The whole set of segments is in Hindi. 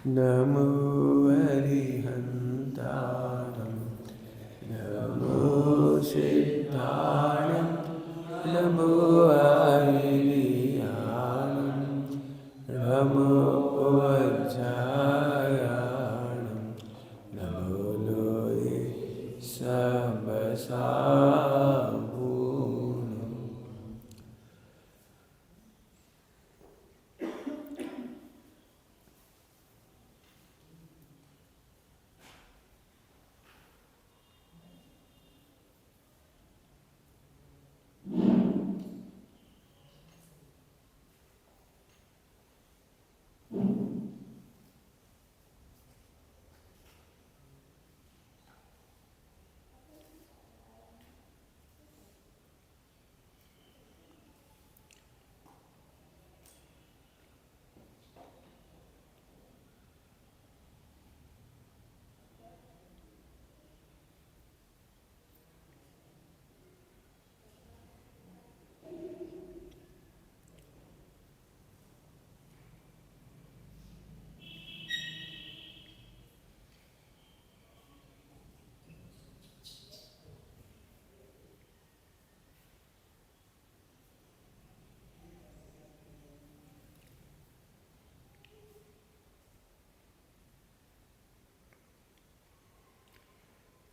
नमो हरिहन्तारं नमो सिद्धाणं नमो आयर्याणं नमो वज्रायाणं नमो लोये सबसाभूणम्।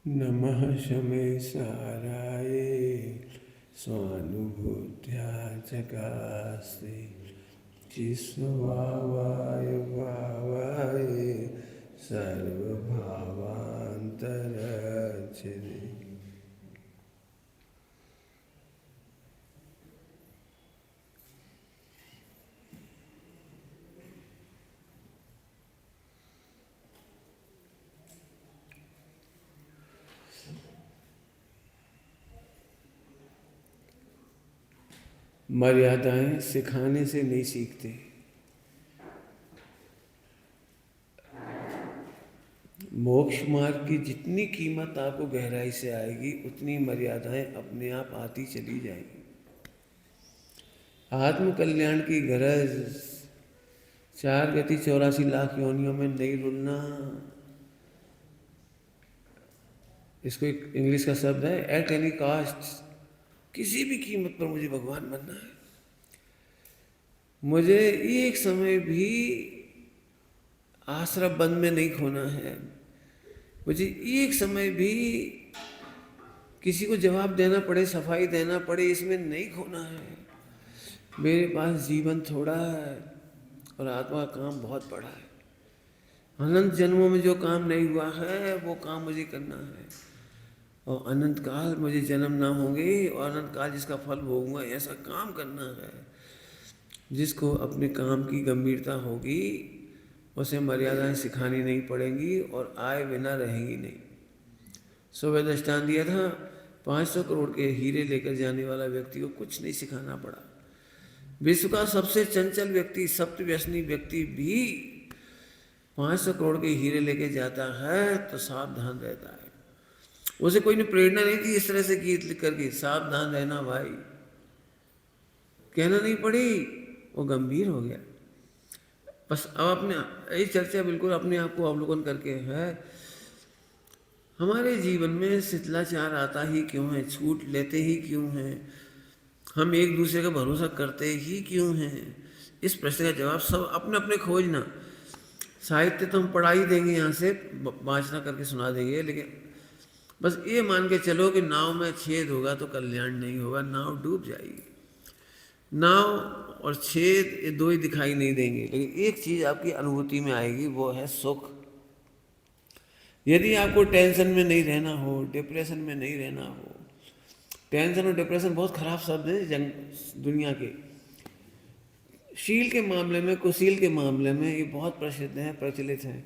नमः शमेशाराय स्वानुभूत्या चकास्ते चिस्वावाय भावाय सर्वभावान्तरच्छिदे। मर्यादाएं सिखाने से नहीं सीखते, मोक्ष मार्ग की जितनी कीमत आपको गहराई से आएगी उतनी मर्यादाएं अपने आप आती चली जाएंगी। आत्म कल्याण की गरज 4 गति 84 लाख योनियों में नहीं रुलना, इसको एक इंग्लिश का शब्द है एट एनी कास्ट। किसी भी कीमत पर मुझे भगवान बनना है, मुझे एक समय भी आश्रम बंद में नहीं खोना है, मुझे एक समय भी किसी को जवाब देना पड़े, सफाई देना पड़े, इसमें नहीं खोना है। मेरे पास जीवन थोड़ा है और आत्मा का काम बहुत बड़ा है। अनंत जन्मों में जो काम नहीं हुआ है वो काम मुझे करना है, और अनंत काल मुझे जन्म ना होंगे और अनंत काल जिसका फल भोगूंगा, ऐसा काम करना है जिसको अपने काम की गंभीरता होगी, उसे मर्यादाएं सिखानी नहीं पड़ेंगी और आए बिना रहेंगी नहीं। सुबह दृष्टांत दिया था, 500 करोड़ के हीरे लेकर जाने वाला व्यक्ति को कुछ नहीं सिखाना पड़ा। विश्व का सबसे चंचल व्यक्ति, सप्तव्यसनी व्यक्ति भी 500 करोड़ के हीरे लेके जाता है तो सावधान रहता है। उसे कोई ने प्रेरणा नहीं दी इस तरह से गीत लिख करके, सावधान रहना भाई, कहना नहीं पड़ी, वो गंभीर हो गया। बस अब अपने यही चर्चा बिल्कुल अपने आप को अवलोकन करके है, हमारे जीवन में शिथिलाचार आता ही क्यों है, छूट लेते ही क्यों हैं, हम एक दूसरे का भरोसा करते ही क्यों हैं? इस प्रश्न का जवाब सब अपने अपने खोजना। साहित्य तो हम पढ़ा ही देंगे, यहाँ से वाचना करके सुना देंगे, लेकिन बस ये मान के चलो कि नाव में छेद होगा तो कल्याण नहीं होगा, नाव डूब जाएगी। नाव और छेद ये दो ही दिखाई नहीं देंगे, लेकिन एक चीज़ आपकी अनुभूति में आएगी, वो है सुख। यदि आपको टेंशन में नहीं रहना हो, डिप्रेशन में नहीं रहना हो, टेंशन और डिप्रेशन बहुत खराब शब्द है दुनिया के, शील के मामले में, कुशील के मामले में ये बहुत प्रसिद्ध है, प्रचलित है।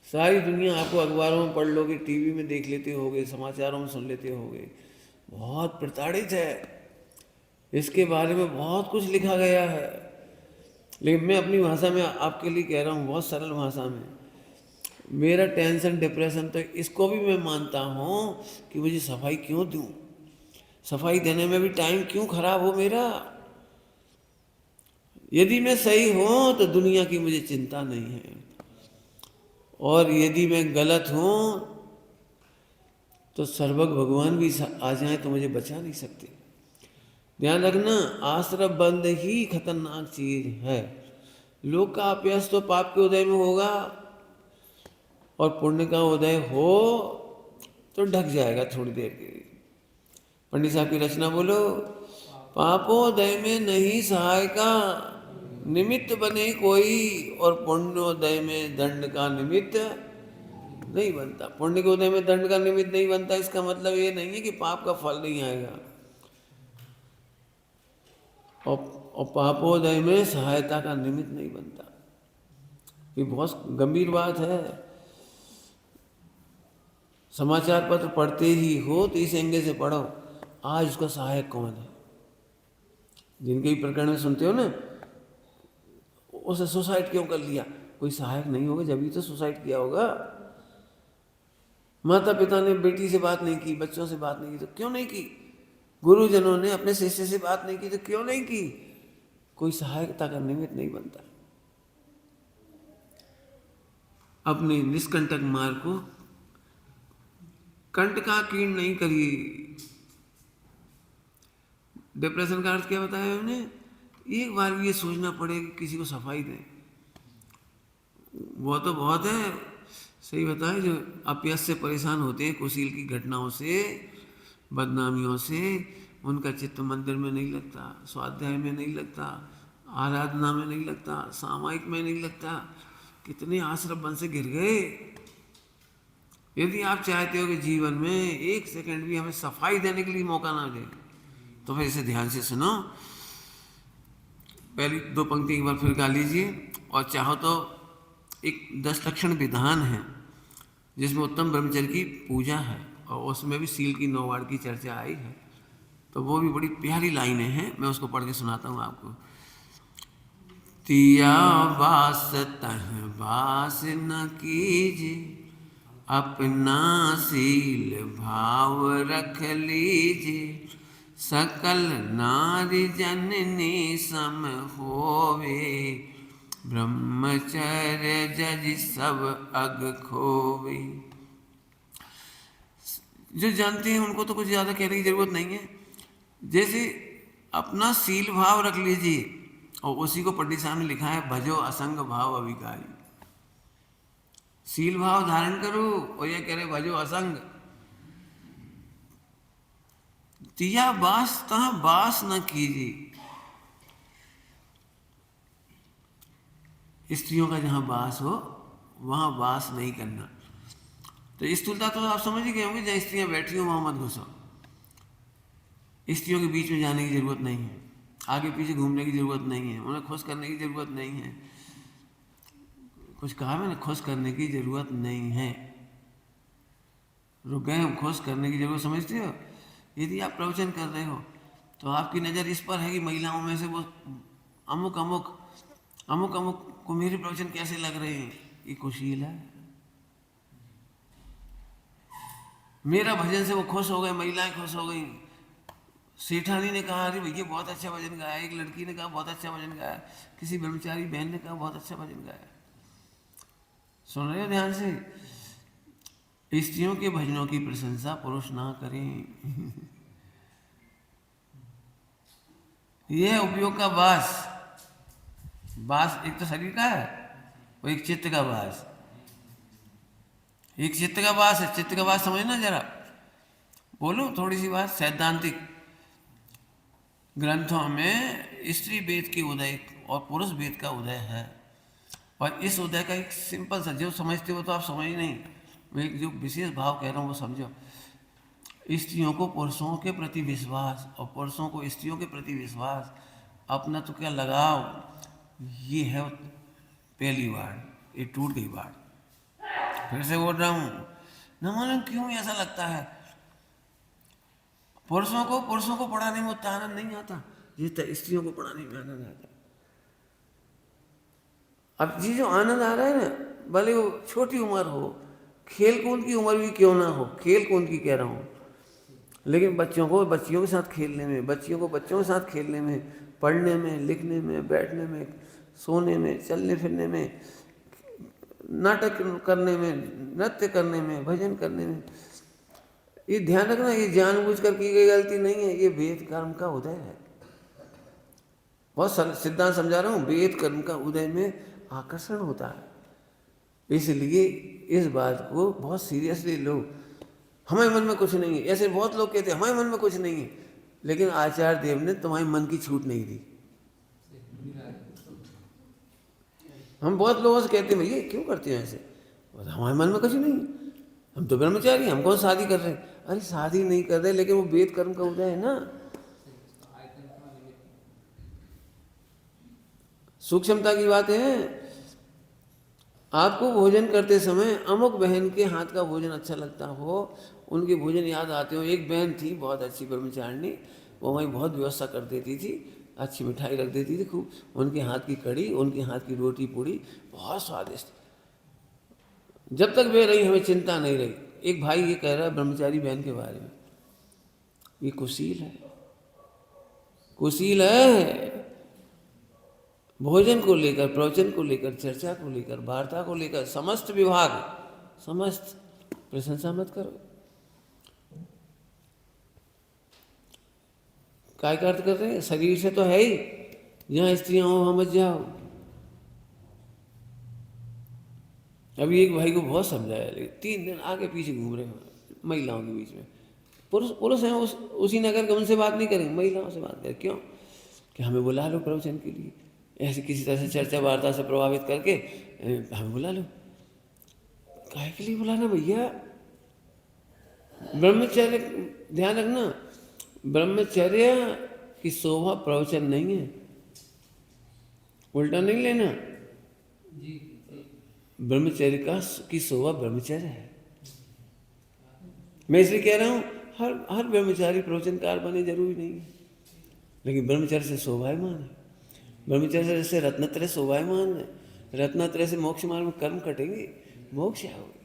सारी दुनिया आपको अखबारों में पढ़ लोगे, टीवी में देख लेते होगे, समाचारों में सुन लेते होगे, बहुत प्रताड़ित है, इसके बारे में बहुत कुछ लिखा गया है। लेकिन मैं अपनी भाषा में आपके लिए कह रहा हूँ, बहुत सरल भाषा में, मेरा टेंशन डिप्रेशन तो इसको भी मैं मानता हूँ कि मुझे सफाई क्यों दूँ, सफाई देने में भी टाइम क्यों खराब हो मेरा। यदि मैं सही हूँ तो दुनिया की मुझे चिंता नहीं है, और यदि मैं गलत हूँ तो सर्वज्ञ भगवान भी आ जाए तो मुझे बचा नहीं सकते। ध्यान रखना, आश्रम बंद ही खतरनाक चीज है। लोक का अभ्यास तो पाप के उदय में होगा और पुण्य का उदय हो तो ढक जाएगा थोड़ी देर के लिए। पंडित साहब की रचना बोलो, पापोदय में नहीं सहाय का निमित्त बने कोई, और पुण्योदय में दंड का निमित्त नहीं बनता। पुण्य के उदय में दंड का निमित्त नहीं बनता, इसका मतलब ये नहीं है कि पाप का फल नहीं आएगा। और पापोदय में सहायता का निमित्त नहीं बनता। ये बहुत गंभीर बात है। समाचार पत्र पढ़ते ही हो तो इस एंगल से पढ़ो, आज उसका सहायक कौन है। जिनके भी प्रकरण में सुनते हो ना, उसे सुसाइड क्यों कर लिया, कोई सहायक नहीं होगा जब ही तो सुसाइड किया होगा। माता पिता ने बेटी से बात नहीं की, बच्चों से बात नहीं की तो क्यों नहीं की, गुरुजनों ने अपने शिष्य से बात नहीं की तो क्यों नहीं की, कोई सहायता का निमित्त नहीं बनता। अपने निष्कंटक मार्ग को कंटकाकीर्ण नहीं करिए। डिप्रेशन का अर्थ क्या बताया हमने, एक बार भी ये सोचना पड़े कि किसी को सफाई दें, वो तो बहुत है। सही बताए, जो अपयश से परेशान होते हैं, कुशील की घटनाओं से, बदनामियों से, उनका चित्त मंदिर में नहीं लगता, स्वाध्याय में नहीं लगता, आराधना में नहीं लगता, सामायिक में नहीं लगता। कितने आश्रम बन से गिर गए। यदि आप चाहते हो कि जीवन में एक सेकंड भी हमें सफाई देने के लिए मौका ना दे, तो फिर इसे ध्यान से सुनो। पहली 2 पंक्ति एक बार फिर गा लीजिए। और चाहो तो एक 10 लक्षण विधान है जिसमें उत्तम ब्रह्मचर्य की पूजा है, और उसमें भी सील की 9 वार की चर्चा आई है, तो वो भी बड़ी प्यारी लाइनें हैं। मैं उसको पढ़ के सुनाता हूँ आपको। तिया बास तह बास न कीजिए, अपना सील भाव रख लीजिए, सकल नारी जननी सम होवे, ब्रह्मचर्य जज सब अग खोवे। जो जानते हैं उनको तो कुछ ज़्यादा कहने की जरूरत नहीं है। जैसे अपना सील भाव रख लीजिए, और उसी को पंडित साहब ने लिखा है, भजो असंग भाव अविकारी। सील भाव धारण करो, और ये कह रहे भजो असंग। तिया बास तह बास न कीजिए। स्त्रियों का जहां बास हो वहां बास नहीं करना। तो स्थूलता तो आप समझ ही गए होंगे, जहां स्त्रियां बैठी हो वहां मत घुसो। स्त्रियों के बीच में जाने की जरूरत नहीं है, आगे पीछे घूमने की जरूरत नहीं है, उन्हें खुश करने की जरूरत नहीं है। कुछ कहा मैंने, खुश करने की जरूरत नहीं है। रुक गए हम, खुश करने की जरूरत समझते हो। यदि आप प्रवचन कर रहे हो तो आपकी नज़र इस पर है कि महिलाओं में से वो अमुक अमुक अमुक अमुक को मेरे प्रवचन कैसे लग रहे हैं, ये कुशील है। मेरा भजन से वो खुश हो गए, महिलाएं खुश हो गई। सेठानी ने कहा अरे भैया बहुत अच्छा भजन गाया, एक लड़की ने कहा बहुत अच्छा भजन गाया, किसी ब्रह्मचारी बहन ने कहा बहुत अच्छा भजन गाया। सुन रहे हो ध्यान से। स्त्रियों के भजनों की प्रशंसा पुरुष ना करें। यह उपयोग का बास। बास एक तो शरीर का है और एक चित्त का बास। एक चित्त का बास है। चित्त का बास समझना जरा, बोलो थोड़ी सी बात। सैद्धांतिक ग्रंथों में स्त्री वेद की उदय और पुरुष वेद का उदय है, और इस उदय का एक सिंपल सा, जो समझते हो तो आप समझ नहीं, मैं एक जो विशेष भाव कह रहा हूँ वो समझो। स्त्रियों को पुरुषों के प्रति विश्वास और पुरुषों को स्त्रियों के प्रति विश्वास, अपना तो क्या लगाव, ये है पहली बार। ये टूट गई बात। फिर से बोल रहा हूँ, न मालूम क्यों ऐसा लगता है पुरुषों को पढ़ाने में उतना आनंद नहीं आता जितना स्त्रियों को पढ़ाने में आनंद आता। अब जी जो आनंद आ रहा है ना, भले वो छोटी उम्र हो, खेल कूद की उम्र भी क्यों ना हो, खेल कूद की कह रहा हूँ, लेकिन बच्चों को बच्चियों के साथ खेलने में, बच्चियों को बच्चों के साथ खेलने में, पढ़ने में, लिखने में, बैठने में, सोने में, चलने फिरने में, नाटक करने में, नृत्य करने में, भजन करने में। ये ध्यान रखना, ये जानबूझकर की गई गलती नहीं है, ये वेद कर्म का उदय है। बहुत सिद्धांत समझा रहा हूँ, वेद कर्म का उदय में आकर्षण होता है। इसलिए इस बात को बहुत सीरियसली लो। हमारे मन में कुछ नहीं है, ऐसे बहुत लोग कहते हैं हमारे मन में कुछ नहीं है, लेकिन आचार्य देव ने तुम्हारे मन की छूट नहीं दी। हम बहुत लोगों से कहते हैं भैया क्यों करते हैं ऐसे, हमारे मन में कुछ नहीं है, हम तो ब्रह्मचारी, हम कौन शादी कर रहे हैं। अरे शादी नहीं कर रहे, लेकिन वो वेद कर्म का उदय है ना। सूक्ष्मता की बात है। आपको भोजन करते समय अमुक बहन के हाथ का भोजन अच्छा लगता हो, उनके भोजन याद आते हो। एक बहन थी बहुत अच्छी ब्रह्मचारिणी, वो वहीं बहुत व्यवस्था कर देती थी, अच्छी मिठाई रख देती थी खूब, उनके हाथ की कड़ी, उनके हाथ की रोटी पूड़ी बहुत स्वादिष्ट। जब तक वे रही हमें चिंता नहीं रही। एक भाई ये कह रहा है ब्रह्मचारी बहन के बारे में, ये कुशील है, कुशील है। भोजन को लेकर, प्रवचन को लेकर, चर्चा को लेकर, वार्ता को लेकर समस्त विभाग, समस्त प्रशंसा मत करो। काय का अर्थ कर रहे हैं, शरीर से तो है ही, जहाँ स्त्रियां हो वहाँ मत जाओ। अभी एक भाई को बहुत समझाया, लेकिन 3 दिन आगे पीछे घूम रहे हैं महिलाओं के बीच में। पुरुष हैं उसी नगर के, उनसे बात नहीं करेंगे, महिलाओं से बात करें। क्यों? कि हमें बुला लो प्रवचन के लिए, ऐसे किसी तरह से चर्चा वार्ता से प्रभावित करके हमें बुला लो। काहे के लिए बुलाना भैया? ब्रह्मचर्य ध्यान रखना, ब्रह्मचर्य की शोभा प्रवचन नहीं है, उल्टा नहीं लेना। ब्रह्मचर्य की शोभा ब्रह्मचर्य है। मैं इसलिए कह रहा हूँ हर ब्रह्मचारी प्रवचनकार बने जरूरी नहीं है, लेकिन ब्रह्मचर्य से शोभायमान है। ब्रह्मचर्य से रत्नत्रय शोभायमान है। रत्नत्रय से मोक्ष मार्ग में कर्म कटेंगे, मोक्ष आओगे।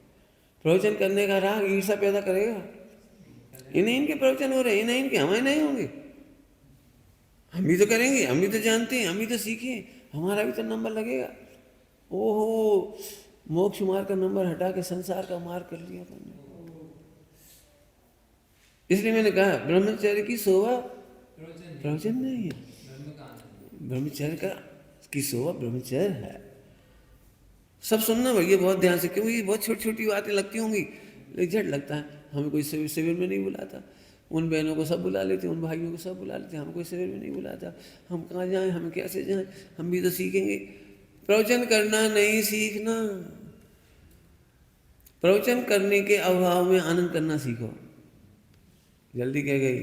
प्रवचन करने का राग ईर्षा पैदा करेगा। इन्हें इनके प्रवचन हो रहे, इन्हें इनके, हमारे नहीं होंगे। हम भी तो करेंगे, हम भी तो जानते हैं, हम भी तो सीखे, हमारा भी तो नंबर लगेगा। ओहो, मोक्ष मार्ग का नंबर हटा के संसार का मार्ग कर लिया तुमने। इसलिए मैंने कहा ब्रह्मचर्य की शोभा प्रवचन नहीं है, ब्रह्मचर्य की शोभा ब्रह्मचर्य है। सब सुनना भैया बहुत ध्यान से, क्योंकि बहुत छोटी छोटी बातें लगती होंगी, लेकिन झट लगता है। हमें कोई शिविर में नहीं बुलाता, उन बहनों को सब बुला लेते, उन भाइयों को सब बुला लेते, हम कोई शिविर में नहीं बुलाता। हम कहाँ जाएं, हम कैसे जाएं? हम भी तो सीखेंगे। प्रवचन करना नहीं सीखना, प्रवचन करने के अभाव में आनंद करना सीखो। जल्दी कह गई,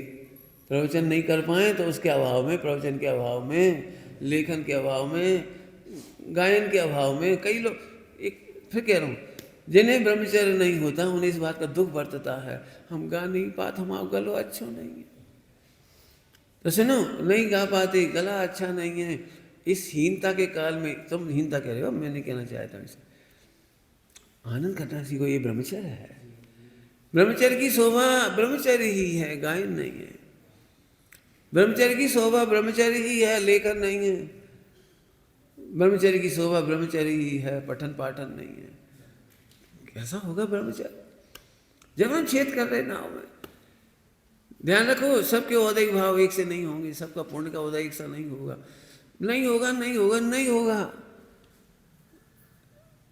प्रवचन नहीं कर पाए तो उसके अभाव में, प्रवचन के अभाव में, लेखन के अभाव में, गायन के अभाव में कई लोग, एक फिर कह रहा हूँ, जिन्हें ब्रह्मचर्य नहीं होता उन्हें इस बात का दुख बरतता है, हम गा नहीं पाते, हमारा गलो अच्छा नहीं है। तो सुनो, नहीं गा पाते, गला अच्छा नहीं है, इस हीनता के काल में, तुम हीनता कह रहे हो, मैं नहीं कहना चाहता हूँ इसे, आनंद करना सीखो, ये ब्रह्मचर्य है। ब्रह्मचर्य की शोभा ब्रह्मचर्य ही है, गायन नहीं है। ब्रह्मचर्य की शोभा ब्रह्मचर्य ही है, लेखन नहीं है। ब्रह्मचर्य की शोभा ब्रह्मचर्य ही है, पठन पाठन नहीं है। कैसा होगा ब्रह्मचर्य? जब हम छेद कर रहे नाव में, ध्यान रखो, सबके औदैहिक भाव एक से नहीं होंगे, सबका पुण्य का औदैहिक सा नहीं होगा, नहीं होगा, नहीं होगा, नहीं होगा।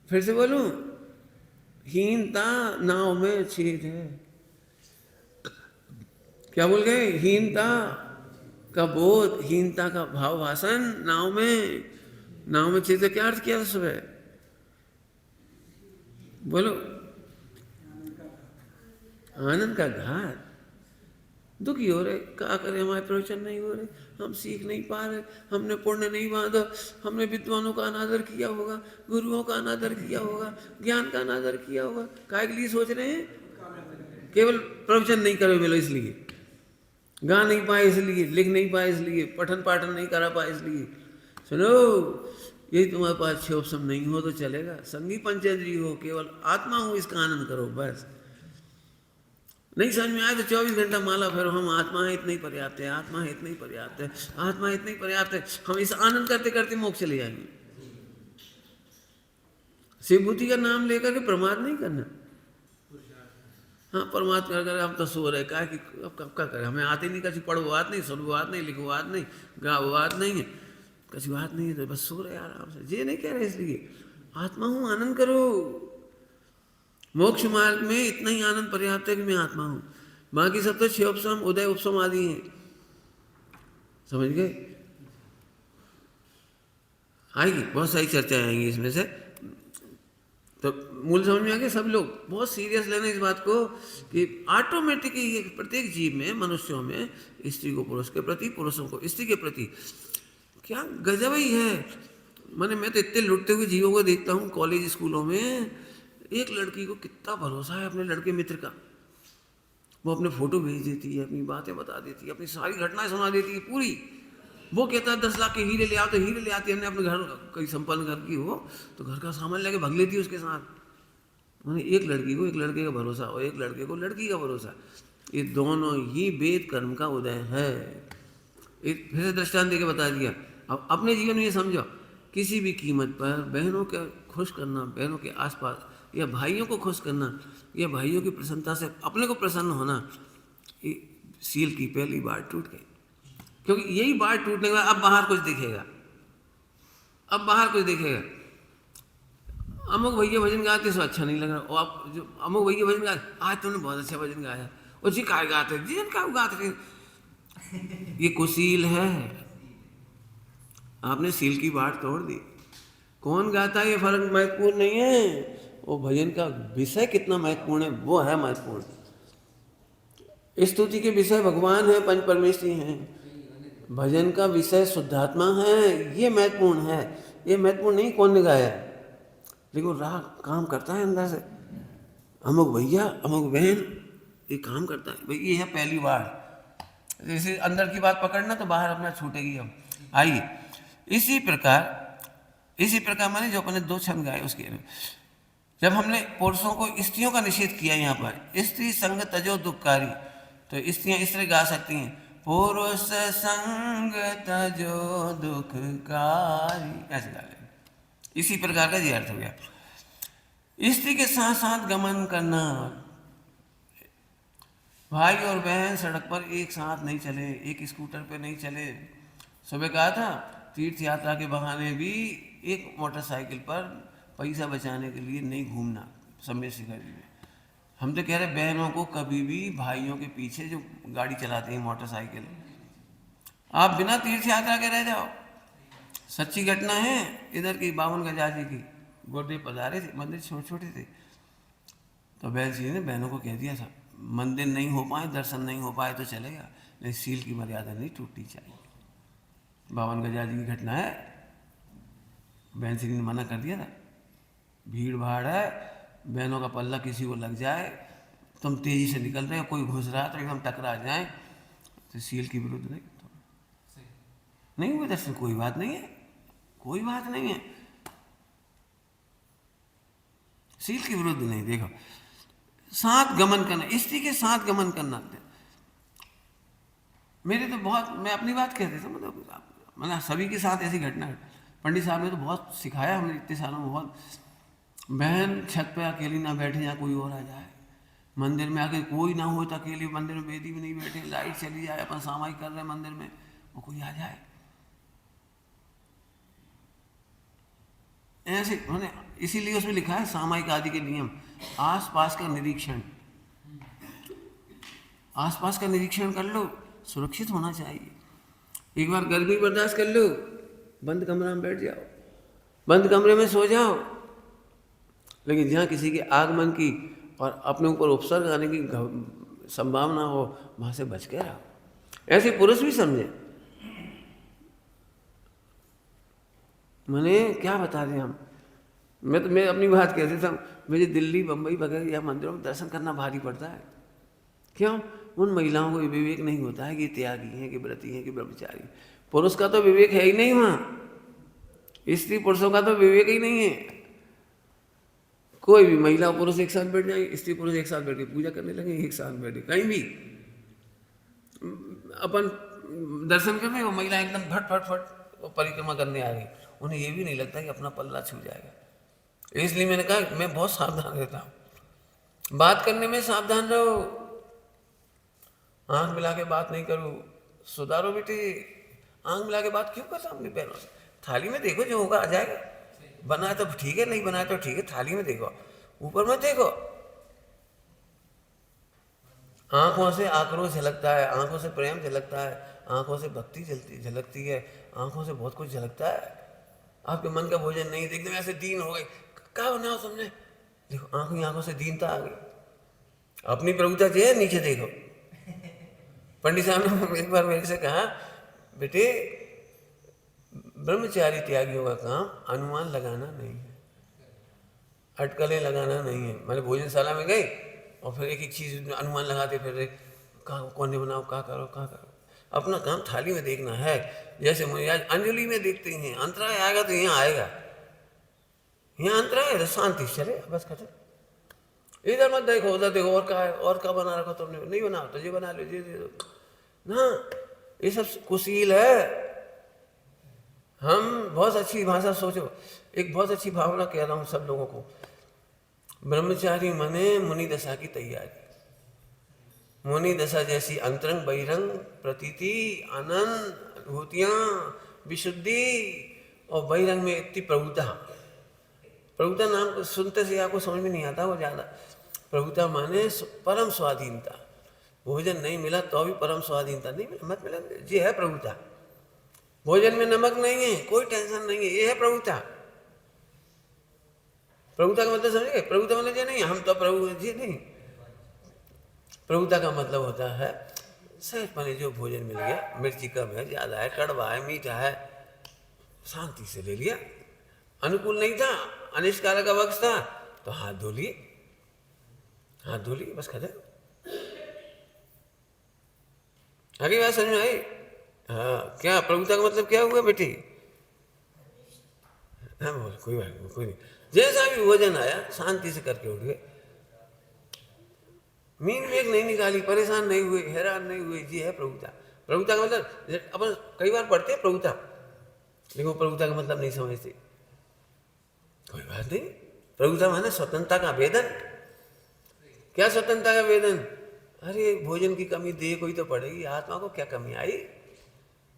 फिर से बोलूं, हीनता नाव में छेद है। क्या बोल गए? हीनता का बोध, हीनता का भाव भाषण नाव में छेद। क्या अर्थ किया सुबह? बोलो, आनंद का घात। दुखी हो रहे, क्या करें, हमारे प्रवचन नहीं हो रहे, हम सीख नहीं पा रहे, हमने पुण्य नहीं बांधा, हमने विद्वानों का अनादर किया होगा, गुरुओं का अनादर किया होगा, ज्ञान का अनादर किया होगा। काय के लिए सोच रहे हैं? केवल प्रवचन नहीं करे बोलो इसलिए, गा नहीं पाए इसलिए, लिख नहीं पाए इसलिए, पठन पाठन नहीं करा पाए इसलिए। सुनो, यदि तुम्हारे पास 6 ऑप्शन नहीं हो तो चलेगा, संगी पंचेंद्रिय हो, केवल आत्मा हो, इसका आनंद करो बस। नहीं समझ में आए तो 24 घंटा माला फेरो, हम आत्मा है, इतना ही पर्याप्त है, आत्मा है, इतना ही पर्याप्त है, आत्मा इतना ही पर्याप्त है। हम इस आनंद करते करते मोक्ष चले जाएंगे। शिवभूति का नाम लेकर के प्रमाद नहीं करना। हाँ प्रमाद कर हम तो सो रहे, कहा कि अब कब का करें, हमें आते नहीं, कभी पढ़ो बात नहीं, सुनो बात नहीं, लिखो बात नहीं, गाओ बात नहीं है, कभी बात नहीं है, तो बस सो रहे आराम से। ये नहीं कह रहे, इसलिए आत्मा हूँ आनंद करो। मोक्ष मार्ग में इतना ही आनंद पर्याप्त है कि मैं आत्मा हूँ, बाकी सब तो क्षय उपशम उदय उपशम आदि हैं। समझ गए? आएगी बहुत सारी चर्चाएं आएंगी इसमें से, तो मूल समझ में आ गया। सब लोग बहुत सीरियस लेना इस बात को कि ऑटोमेटिकली ये प्रत्येक जीव में, मनुष्यों में, स्त्री को पुरुष के प्रति, पुरुषों को स्त्री के प्रति, क्या गजब ही है। मैं तो इतने लुटते हुए जीवों को देखता हूँ कॉलेज स्कूलों में। एक लड़की को कितना भरोसा है अपने लड़के मित्र का, वो अपने फोटो भेज देती है, अपनी बातें बता देती है, अपनी सारी घटनाएं सुना देती है पूरी। वो कहता है 10 लाख के हीरे ले आओ, तो हीरे ले आती है। हमने अपने घर, कई संपन्न घर की हो तो घर का सामान लेके भाग लेती है उसके साथ। मैंने एक लड़की को एक लड़के का भरोसा और एक लड़के को लड़की का भरोसा, ये दोनों ही वेद कर्म का उदय है। एक फिर से दृष्टांत देके बता दिया। अब अपने जीवन में ये समझो, किसी भी कीमत पर बहनों के खुश करना, बहनों के आसपास, या भाइयों को खुश करना, या भाइयों की प्रसन्नता से अपने को प्रसन्न होना, ये सील की पहली बार टूट गई। क्योंकि यही बार टूटने के बाद अब बाहर कुछ दिखेगा, अब बाहर कुछ दिखेगा। अमुक भैया भजन गाते सो अच्छा नहीं लग रहा, और आप जो अमुक भैया भजन गाते, आज तुमने बहुत अच्छा भजन गाया, और जी काय गाते, जी का गाते, ये कुशील है। आपने सील की बात तोड़ दी। कौन गाता है ये फर्क महत्वपूर्ण नहीं है, वो भजन का विषय कितना महत्वपूर्ण है वो है महत्वपूर्ण। स्तुति के विषय भगवान है, पंच परमेश्वरी हैं, भजन का विषय शुद्धात्मा है, ये महत्वपूर्ण है। ये महत्वपूर्ण नहीं कौन ने गाया, लेकिन राग काम करता है अंदर से। अमुक भैया अमुक बहन ये काम करता है भाई, ये है पहली बार। जैसे अंदर की बात पकड़ना तो बाहर अपना छूटेगी। हम आइए इसी प्रकार माने जो अपने 2 छंद गाए उसके, जब हमने पुरुषों को स्त्रियों का निषेध किया यहाँ पर, स्त्री संग तजो दुखकारी, तो स्त्रियाँ इस तरह गा सकती हैं, पुरुष संग तजो दुखकारी, ऐसे गा लें। इसी प्रकार का ये अर्थ हो गया। स्त्री के साथ साथ गमन करना, भाई और बहन सड़क पर एक साथ नहीं चले, एक स्कूटर पे नहीं चले। सुबह कहा था तीर्थ यात्रा के बहाने भी एक मोटरसाइकिल पर पैसा बचाने के लिए नहीं घूमना समय से करीब। हम तो कह रहे बहनों को कभी भी भाइयों के पीछे जो गाड़ी चलाते हैं मोटरसाइकिल, आप बिना तीर्थ यात्रा के रह जाओ। सच्ची घटना है इधर की, 52 गजाजी की। गोडे पधारे थे, मंदिर छोटे छोटे थे, तो बैल जी ने बहनों को कह दिया था मंदिर नहीं हो पाए, दर्शन नहीं हो पाए तो चलेगा, लेकिन सील की मर्यादा नहीं टूटनी चाहिए। 52 गजाजी की घटना है, बहन श्री ने मना कर दिया था, भीड़ भाड़ है, बहनों का पल्ला किसी को लग जाए, तुम तेजी से निकल रहे हो, कोई घुस रहा तो एकदम टकरा जाए, तो सील के विरुद्ध नहीं हुए दर्शन, कोई बात नहीं है, कोई बात नहीं है, सील के विरुद्ध नहीं। देखो साथ गमन करना, स्त्री के साथ गमन करना, मेरे तो बहुत, मैं अपनी बात कह देता हूँ, मतलब सभी के साथ ऐसी घटना है। पंडित साहब ने तो बहुत सिखाया हमने इतने सालों में, बहुत। बहन छत पे अकेली ना बैठे या कोई और आ जाए, मंदिर में आके कोई ना हो तो अकेले मंदिर में वेदी में नहीं बैठे, लाइट चली जाए, अपन सामायिक कर रहे हैं मंदिर में, वो कोई आ जाए ऐसे। मैंने इसीलिए उसमें लिखा है सामायिक आदि के नियम, आसपास का निरीक्षण, आसपास का निरीक्षण कर लो, सुरक्षित होना चाहिए। एक बार गर्मी बर्दाश्त कर लो, बंद कमरा में बैठ जाओ, बंद कमरे में सो जाओ, लेकिन जहाँ किसी के आगमन की और अपने ऊपर उपसर्ग आने की संभावना हो वहाँ से बच के रहो। ऐसे पुरुष भी समझे। मैंने क्या बता दें हम, मैं अपनी बात कह देता हूँ, मुझे दिल्ली बम्बई वगैरह या मंदिरों में दर्शन करना भारी पड़ता है। क्यों? उन महिलाओं को विवेक नहीं होता है कि त्यागी हैं, कि व्रती हैं, कि ब्रह्मचारी। पुरुष का तो विवेक है ही नहीं वहाँ, स्त्री पुरुषों का तो विवेक ही नहीं है। कोई भी महिला पुरुष एक साथ बैठ जाएंगे, स्त्री पुरुष एक साथ बैठ के पूजा करने लगे, एक साथ बैठे कहीं भी अपन दर्शन करने, वो महिला एकदम फट फट फट परिक्रमा करने आ गई, उन्हें ये भी नहीं लगता कि अपना पल्ला छू जाएगा। इसलिए मैंने कहा मैं बहुत सावधान रहता हूँ, बात करने में सावधान रहो, आंख मिला के बात नहीं करो, सुधारो बेटे। आंख मिला के बात क्यों करता हूँ अपने पैरों से? थाली में देखो, जो होगा आ जाएगा। बनाया तो ठीक है, नहीं बनाया तो ठीक है, थाली में देखो, ऊपर मत देखो। आंखों से आक्रोश झलकता है, आंखों से प्रेम झलकता है, आंखों से भक्ति झलकती है, आंखों से बहुत कुछ झलकता है। आपके मन का भोजन नहीं, एकदम ऐसे दीन हो गए, क्या बनाओ तुमने? देखो आंखों से दीनता आ गई। अपनी प्रभुता जो है नीचे देखो। पंडित साहब ने एक बार मेरे से कहा, बेटे ब्रह्मचारी त्यागियों का काम अनुमान लगाना नहीं है, अटकलें लगाना नहीं है। मैंने भोजनशाला में गई और फिर एक एक चीज अनुमान लगाते फिर कहाँ कौन बनाओ, कहाँ करो। अपना काम थाली में देखना है। जैसे आज अंजलि में देखते हैं, अंतराय आएगा तो यहाँ आएगा, यहाँ अंतराय है तो शांति चले, बस खत्म। इधर मत देखो, उधर देखो, और क्या है, और क्या बना रखा तुमने, नहीं बनाओ तो ये बना लो, ये दे दो ना। ये सब कुशील है। हम बहुत अच्छी भाषा सोचो, एक बहुत अच्छी भावना कह रहा हूँ सब लोगों को। ब्रह्मचारी मने मुनि दशा की तैयारी। मुनि दशा जैसी अंतरंग बहिरंग प्रतीति, आनंद, अनुभूतियां, विशुद्धि, और बहिरंग में इतनी प्रभुता। प्रभुता नाम को सुनते से आपको समझ में नहीं आता वो ज्यादा। प्रभुता माने परम स्वाधीनता। भोजन नहीं मिला तो भी परम स्वाधीनता, नहीं मिला मत मिला, ये है प्रभुता। भोजन में नमक नहीं है, कोई टेंशन नहीं है, ये है प्रभुता। प्रभुता का मतलब समझे? प्रभुता मतलब ये नहीं हम तो प्रभु हैं, जी नहीं। प्रभुता का मतलब होता है सहज पने जो भोजन मिल गया, मिर्ची कम है, ज्यादा है, कड़वा है, मीठा है, शांति से ले लिया। अनुकूल नहीं था, अनिष्कारक का वक्त था तो हाथ धो लिए, बस खत्म। आगे बात समझ में आई? हाँ, क्या प्रभुता का मतलब क्या हुआ बेटी? हाँ बोल, कोई बात नहीं, कोई नहीं। जैसा भी भोजन आया शांति से करके उठ गए, मीन मेघ नहीं निकाली, परेशान नहीं हुए, हैरान नहीं हुए, ये है प्रभुता। प्रभुता का मतलब अपन कई बार पढ़ते हैं प्रभुता, लेकिन वो प्रभुता का मतलब नहीं समझते। कोई बात नहीं, प्रभुता माने स्वतंत्रता का वेदन। क्या स्वतंत्रता का वेदन? अरे भोजन की कमी दे कोई तो पड़ेगी, आत्मा को क्या कमी आई,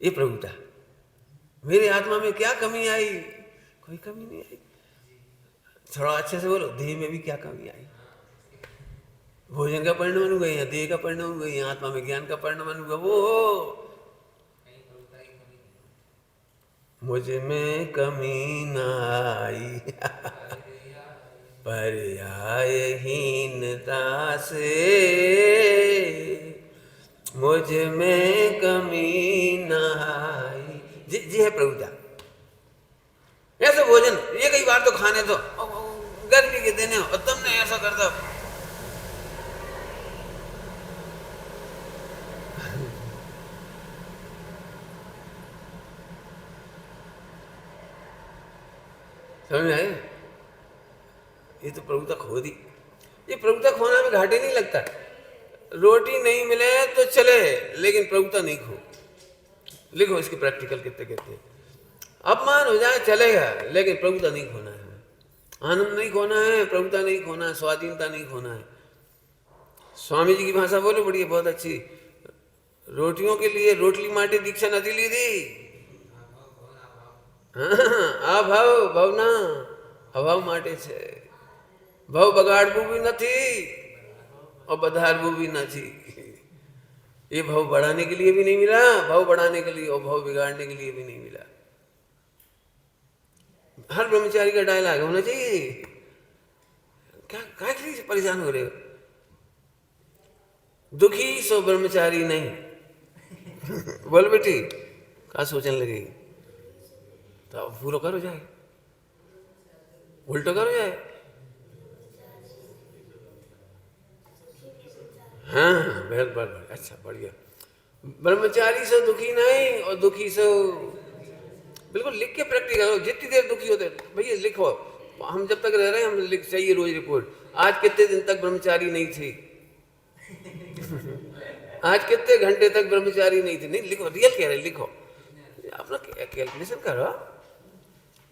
ये प्रभुता। मेरे आत्मा में क्या कमी आई? कोई कमी नहीं आई। थोड़ा अच्छे से बोलो, देह में भी क्या कमी आई? भोजन का परिणाम अनुगा, या देह का परिणाम अनुगा, या आत्मा में ज्ञान का परिणाम अनुगा, वो हो मुझ में कमी न आई पर्यायहीनता से, मुझ में कमी न आई। जी है प्रभुता। ऐसा भोजन ये कई बार तो खाने दो, गर्मी के दिन और तुमने ऐसा कर दो। समझ में आए? ये तो प्रभुता खो दी। ये प्रभुता खोना में घाटे नहीं लगता। रोटी नहीं मिले तो चले, लेकिन प्रभुता नहीं खो। लिखो इसकी प्रैक्टिकल कितने कहते। अपमान हो जाए चलेगा, लेकिन प्रभुता नहीं खोना है। आनंद नहीं खोना है, प्रभुता नहीं खोना है, स्वाधीनता नहीं खोना है। स्वामी जी की भाषा बोलो, बढ़िया, बहुत अच्छी। रोटियों के लिए रोटली माटी दीक्षा नदी ली थी। અભાવ ભવના અભાવ માટે છે. ભાવ બગાડવું भी નથી और बधारવું भी નથી. ये भाव बढ़ाने के लिए भी नहीं मिला, भाव बढ़ाने के लिए और भाव बिगाड़ने के लिए भी नहीं मिला. हर ब्रह्मचारी का डायलॉग होना चाहिए. क्या क्या के लिए परेशान हो रहे हो? दुखी सो ब्रह्मचारी नहीं. बोल बेटी, क्या सोचने लगेगी? तो पूरा करो जाए, उल्टो करो जाए. हाँ बहुत अच्छा, बढ़िया. ब्रह्मचारी से दुखी नहीं और दुखी से बिल्कुल लिख के प्रैक्टिस करो. जितनी देर दुखी होते भैया लिखो. हम जब तक रह रहे हैं हम लिख चाहिए रोज रिपोर्ट. आज कितने दिन तक ब्रह्मचारी नहीं थी, आज कितने घंटे तक ब्रह्मचारी नहीं थी. नहीं लिखो, रियल कह रहे लिखो, अपना कैलकुलेशन करो.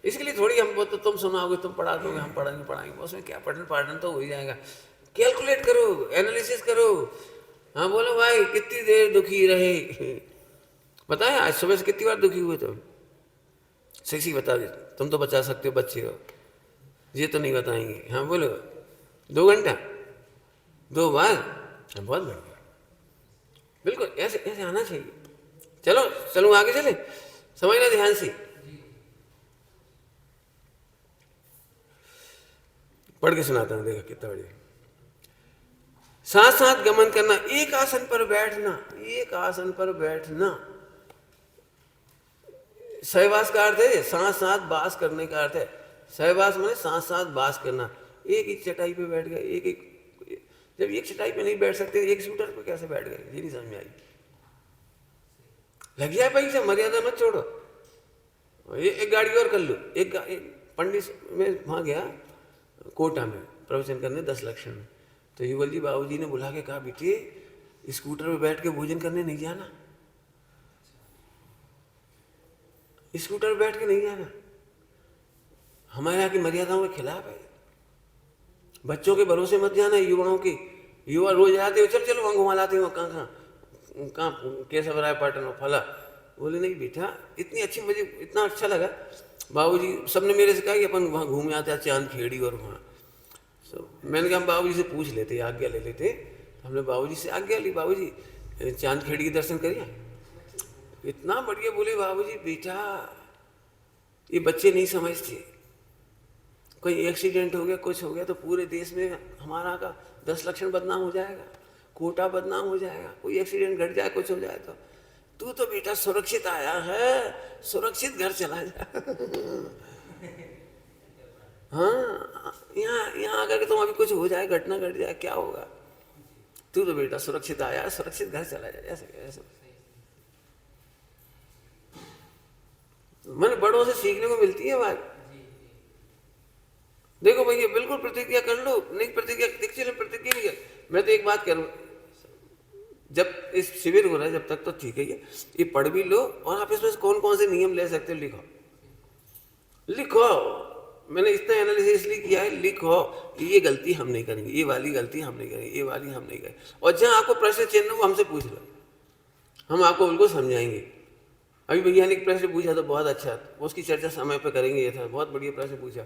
इसके लिए थोड़ी हम, वो तो तुम सुनाओगे, तुम पढ़ा दोगे, हम पढ़ाएंगे, उसमें क्या पठन पाठन तो हो ही जाएगा। कैलकुलेट करो, एनालिसिस करो। हाँ बोलो भाई, कितनी देर दुखी रहे? पता है आज सुबह से कितनी बार दुखी हुए तुम? सही बता दे, तुम तो बचा सकते हो, बच्चे हो, ये तो नहीं बताएंगे। हाँ बोलो, 2 घंटा, 2 बार? हाँ, बहुत बढ़िया, बिल्कुल ऐसे ऐसे आना चाहिए। चलो चलो आगे चले, समझना ध्यान से। पढ़ के सुनाता हूँ, देखा कितना बढ़िया। साथ साथ गमन करना, एक आसन पर बैठना, एक आसन पर बैठना। सहवास का अर्थ है साथ साथ बास करने का अर्थ है। सहवास माने साथ साथ बास करना। एक ही चटाई पे बैठ गए, एक जब एक चटाई पे नहीं बैठ सकते, एक स्कूटर पे कैसे बैठ गए, ये नहीं समझ में आई। लग जाए पैसा, मर्यादा मत छोड़ो। एक गाड़ी और कर लो। एक पंडित में वहां गया कोटा में प्रवचन करने 10 लक्षण में, तो युगल जी बाबू जी ने बुला के कहा, बेटे स्कूटर पे बैठ के भोजन करने नहीं जाना, स्कूटर पे बैठ के नहीं जाना, हमारे यहाँ की मर्यादाओं के खिलाफ है। बच्चों के भरोसे मत जाना, युवाओं के, युवा रोज आते हो, चल चलो वहाँ घुमा लाते हो, कहाँ केशव राय पाटन और फला। बोले नहीं बेटा, इतनी अच्छी, मुझे इतना अच्छा लगा, बाबूजी सबने मेरे से कहा कि अपन वहाँ घूमे आते हैं, चांद खेड़ी और वहाँ। मैंने कहा हम बाबूजी से पूछ लेते, आज्ञा ले लेते। हमने बाबूजी से आज्ञा ली, बाबूजी चांद खेड़ी के दर्शन करिए। इतना बढ़िया बोले बाबूजी, बेटा ये बच्चे नहीं समझते, कोई एक्सीडेंट हो गया, कुछ हो गया तो पूरे देश में हमारा का 10 लक्षण बदनाम हो जाएगा, कोटा बदनाम हो जाएगा, कोई एक्सीडेंट घट जाए, कुछ हो जाए तो। तू तो बेटा सुरक्षित आया है, सुरक्षित घर चला जा। हाँ, यहाँ आकर के तुम अभी कुछ हो जाए, घटना घट जाए, क्या होगा? तू तो बेटा सुरक्षित आया, सुरक्षित घर चला जाए। ऐसे ऐसे मैंने बड़ों से सीखने को मिलती है बात। देखो भैया, बिल्कुल प्रतिज्ञा कर लो, नहीं प्रतिज्ञा प्रतिज्ञा नहीं कर। मैं तो एक बात करूँ, जब इस शिविर हो रहा है जब तक तो ठीक है, ये पढ़ भी लो, और आप इसमें कौन कौन से नियम ले सकते हो लिखो, लिखो। मैंने इतना एनालिसिस इसलिए किया है, लिखो कि ये गलती हम नहीं करेंगे, ये वाली गलती हम नहीं करेंगे, ये वाली हम नहीं करेंगे। और जहाँ आपको प्रश्न चिन्ह हो हमसे पूछ लो, हम आपको बिल्कुल समझाएंगे। अभी भैया ने एक प्रश्न पूछा तो बहुत अच्छा, उसकी चर्चा समय पर करेंगे। ये था बहुत बढ़िया प्रश्न पूछा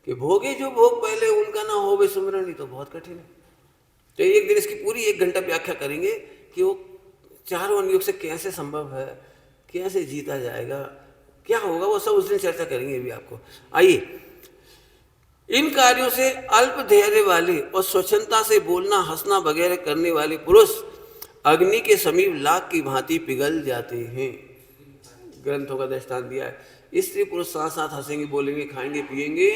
कि भोगे जो भोग पहले उनका ना हो वे सुमरण, ही तो बहुत कठिन है। तो एक दिन इसकी पूरी 1 घंटा व्याख्या करेंगे कि वो चारों अनुयोग से कैसे संभव है, कैसे जीता जाएगा, क्या होगा, वो सब उस दिन चर्चा करेंगे भी आपको। आइए, इन कार्यों से अल्प धैर्य वाले और स्वच्छंदता से बोलना, हंसना वगैरह करने वाले पुरुष अग्नि के समीप लाख की भांति पिघल जाते हैं। ग्रंथों का दृष्टांत दिया है। स्त्री पुरुष साथ साथ हंसेंगे, बोलेंगे, खाएंगे, पिएंगे,